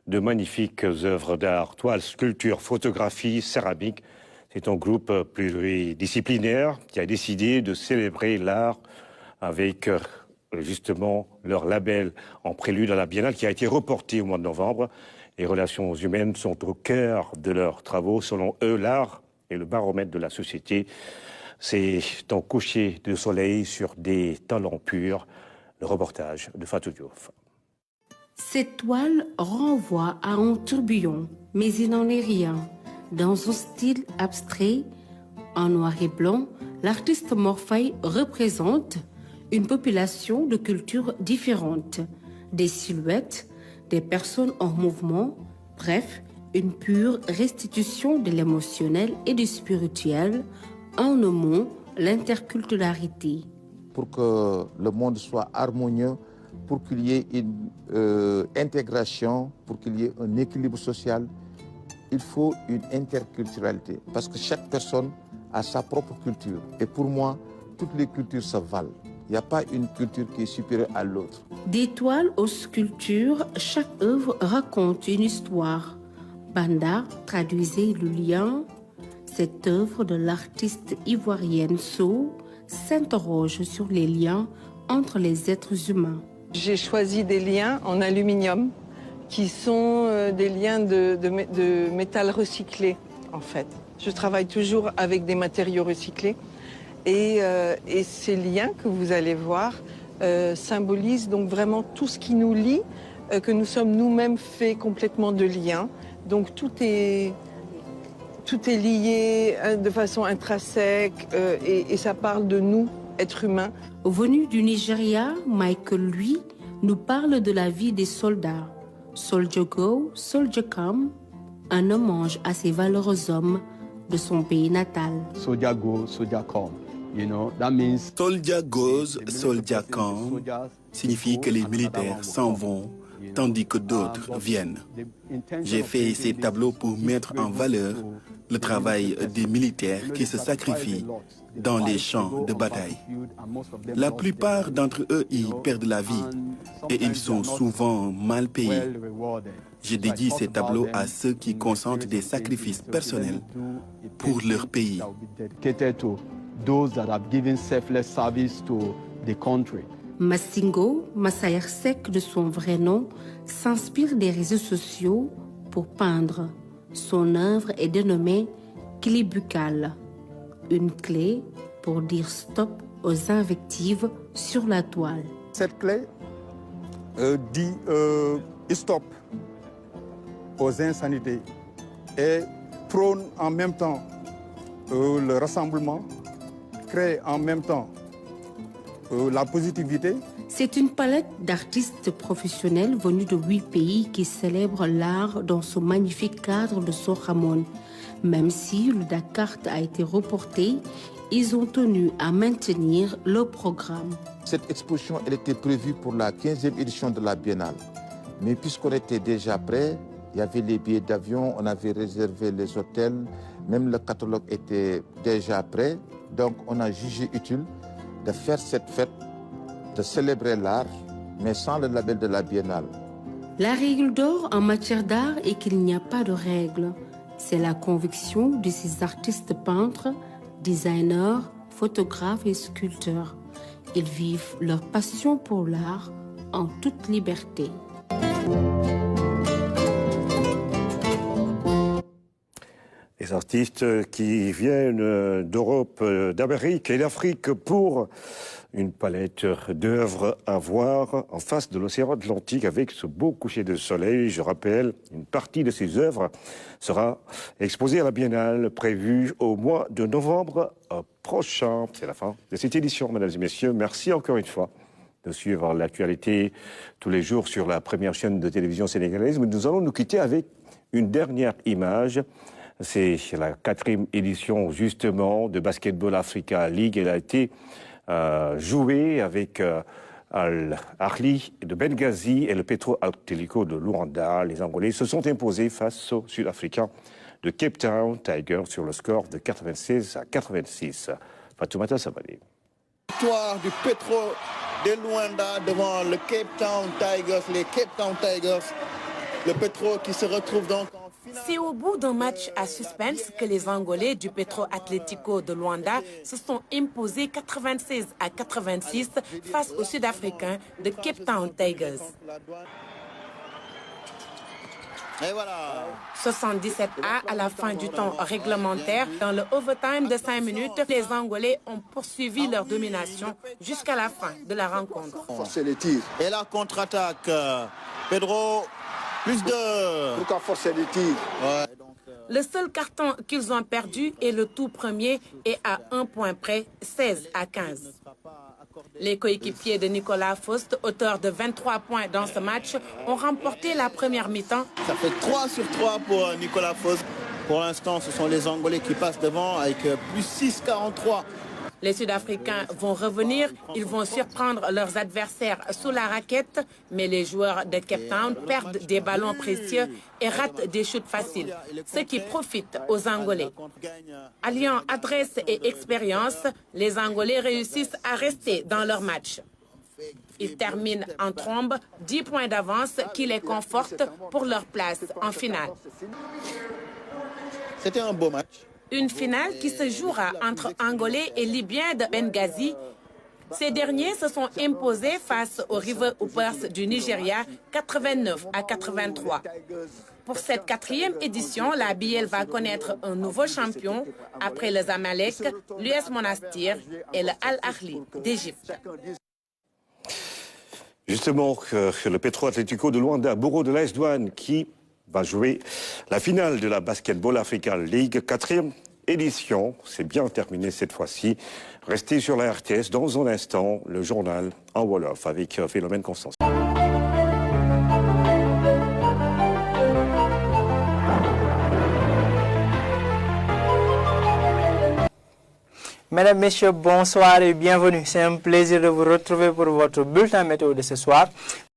de magnifiques œuvres d'art, toiles, sculptures, photographies, céramiques. C'est un groupe pluridisciplinaire qui a décidé de célébrer l'art avec justement leur label en prélude à la Biennale qui a été reporté au mois de novembre. Les relations humaines sont au cœur de leurs travaux. Selon eux, l'art est le baromètre de la société. C'est un coucher de soleil sur des talents purs. Le reportage de Fatou Diouf. Cette toile renvoie à un tourbillon, mais il n'en est rien. Dans un style abstrait, en noir et blanc, l'artiste Morfay représente une population de cultures différentes, des silhouettes, des personnes en mouvement, bref, une pure restitution de l'émotionnel et du spirituel, en un mot, l'interculturalité. Pour que le monde soit harmonieux, pour qu'il y ait une intégration, pour qu'il y ait un équilibre social, il faut une interculturalité. Parce que chaque personne a sa propre culture. Et pour moi, toutes les cultures se valent. Il n'y a pas une culture qui est supérieure à l'autre. Des toiles aux sculptures, chaque œuvre raconte une histoire. Banda traduisait le lien. Cette œuvre de l'artiste ivoirienne So s'interroge sur les liens entre les êtres humains. J'ai choisi des liens en aluminium qui sont des liens de métal recyclé, en fait. Je travaille toujours avec des matériaux recyclés et ces liens que vous allez voir symbolisent donc vraiment tout ce qui nous lie, que nous sommes nous-mêmes faits complètement de liens. Donc tout est lié de façon intrinsèque et ça parle de nous, êtres humains. Venu du Nigeria, Michael, lui, nous parle de la vie des soldats. Soldier Go, Soldier Come, un hommage à ces valeureux hommes de son pays natal. Soldier Go, Soldier Come. You know, that means Soldier goes, soldier come signifie que les militaires s'en vont tandis que d'autres viennent. J'ai fait ces tableaux pour mettre en valeur le travail des militaires qui se sacrifient dans les champs de bataille. La plupart d'entre eux y perdent la vie et ils sont souvent mal payés. J'ai dédié ces tableaux à ceux qui consentent des sacrifices personnels pour leur pays. Massingo, Massayersek de son vrai nom, s'inspire des réseaux sociaux pour peindre. Son œuvre est dénommée clé buccale, une clé pour dire stop aux invectives sur la toile. Cette clé dit stop aux insanités et prône en même temps le rassemblement, crée en même temps la positivité. C'est une palette d'artistes professionnels venus de 8 pays qui célèbrent l'art dans ce magnifique cadre de Sorhamon. Même si le Dakar a été reporté, ils ont tenu à maintenir le programme. Cette exposition, elle était prévue pour la 15e édition de la Biennale. Mais puisqu'on était déjà prêt, il y avait les billets d'avion, on avait réservé les hôtels, même le catalogue était déjà prêt. Donc on a jugé utile de faire cette fête, de célébrer l'art, mais sans le label de la Biennale. La règle d'or en matière d'art est qu'il n'y a pas de règle. C'est la conviction de ces artistes peintres, designers, photographes et sculpteurs. Ils vivent leur passion pour l'art en toute liberté. Les artistes qui viennent d'Europe, d'Amérique et d'Afrique pour une palette d'œuvres à voir en face de l'océan Atlantique avec ce beau coucher de soleil. Je rappelle, une partie de ces œuvres sera exposée à la Biennale prévue au mois de novembre prochain. C'est la fin de cette édition, mesdames et messieurs. Merci encore une fois de suivre l'actualité tous les jours sur la première chaîne de télévision sénégalaise. Nous allons nous quitter avec une dernière image. C'est la 4e édition justement de Basketball Africa League. Elle a été jouée avec Al-Ahli de Benghazi et le Petro Atletico de Luanda. Les Angolais se sont imposés face aux Sud-Africains de Cape Town Tigers sur le score de 96-86. Fatoumata Sabali. Victoire du Petro de Luanda devant le Cape Town Tigers, les Cape Town Tigers. Le Petro qui se retrouve donc en C'est au bout d'un match à suspense que les Angolais du Petro Atlético de Luanda se sont imposés 96-86 face aux Sud-Africains de Cape Town Tigers. Et voilà. 77 à la fin du temps réglementaire. Dans le overtime de 5 minutes, les Angolais ont poursuivi leur domination jusqu'à la fin de la rencontre. Forcer les tirs. Et la contre-attaque. Pedro, plus de... Pourquoi forcer les tirs? Ouais. Le seul carton qu'ils ont perdu est le tout premier et à 1 point près, 16-15. Les coéquipiers de Nicolas Faust, auteur de 23 points dans ce match, ont remporté la première mi-temps. Ça fait 3 sur 3 pour Nicolas Faust. Pour l'instant, ce sont les Angolais qui passent devant avec plus 6-43. Les Sud-Africains vont revenir, ils vont surprendre leurs adversaires sous la raquette, mais les joueurs de Cape Town perdent des ballons précieux et ratent des shoots faciles, ce qui profite aux Angolais. Alliant adresse et expérience, les Angolais réussissent à rester dans leur match. Ils terminent en trombe, 10 points d'avance qui les confortent pour leur place en finale. C'était un beau match. Une finale qui se jouera entre Angolais et Libyens de Benghazi. Ces derniers se sont imposés face aux River Hoopers du Nigeria 89-83. Pour cette 4e édition, la BL va connaître un nouveau champion après le Zamalek, l'US Monastir et le Al Ahly d'Égypte. Justement, le Petro Atlético de Luanda, bourreau de l'AS Douanes, qui va jouer la finale de la Basketball Africa League, 4e édition. C'est bien terminé cette fois-ci. Restez sur la RTS dans un instant, le journal en Wolof avec Philomène Constance. Mesdames, Messieurs, bonsoir et bienvenue. C'est un plaisir de vous retrouver pour votre bulletin météo de ce soir.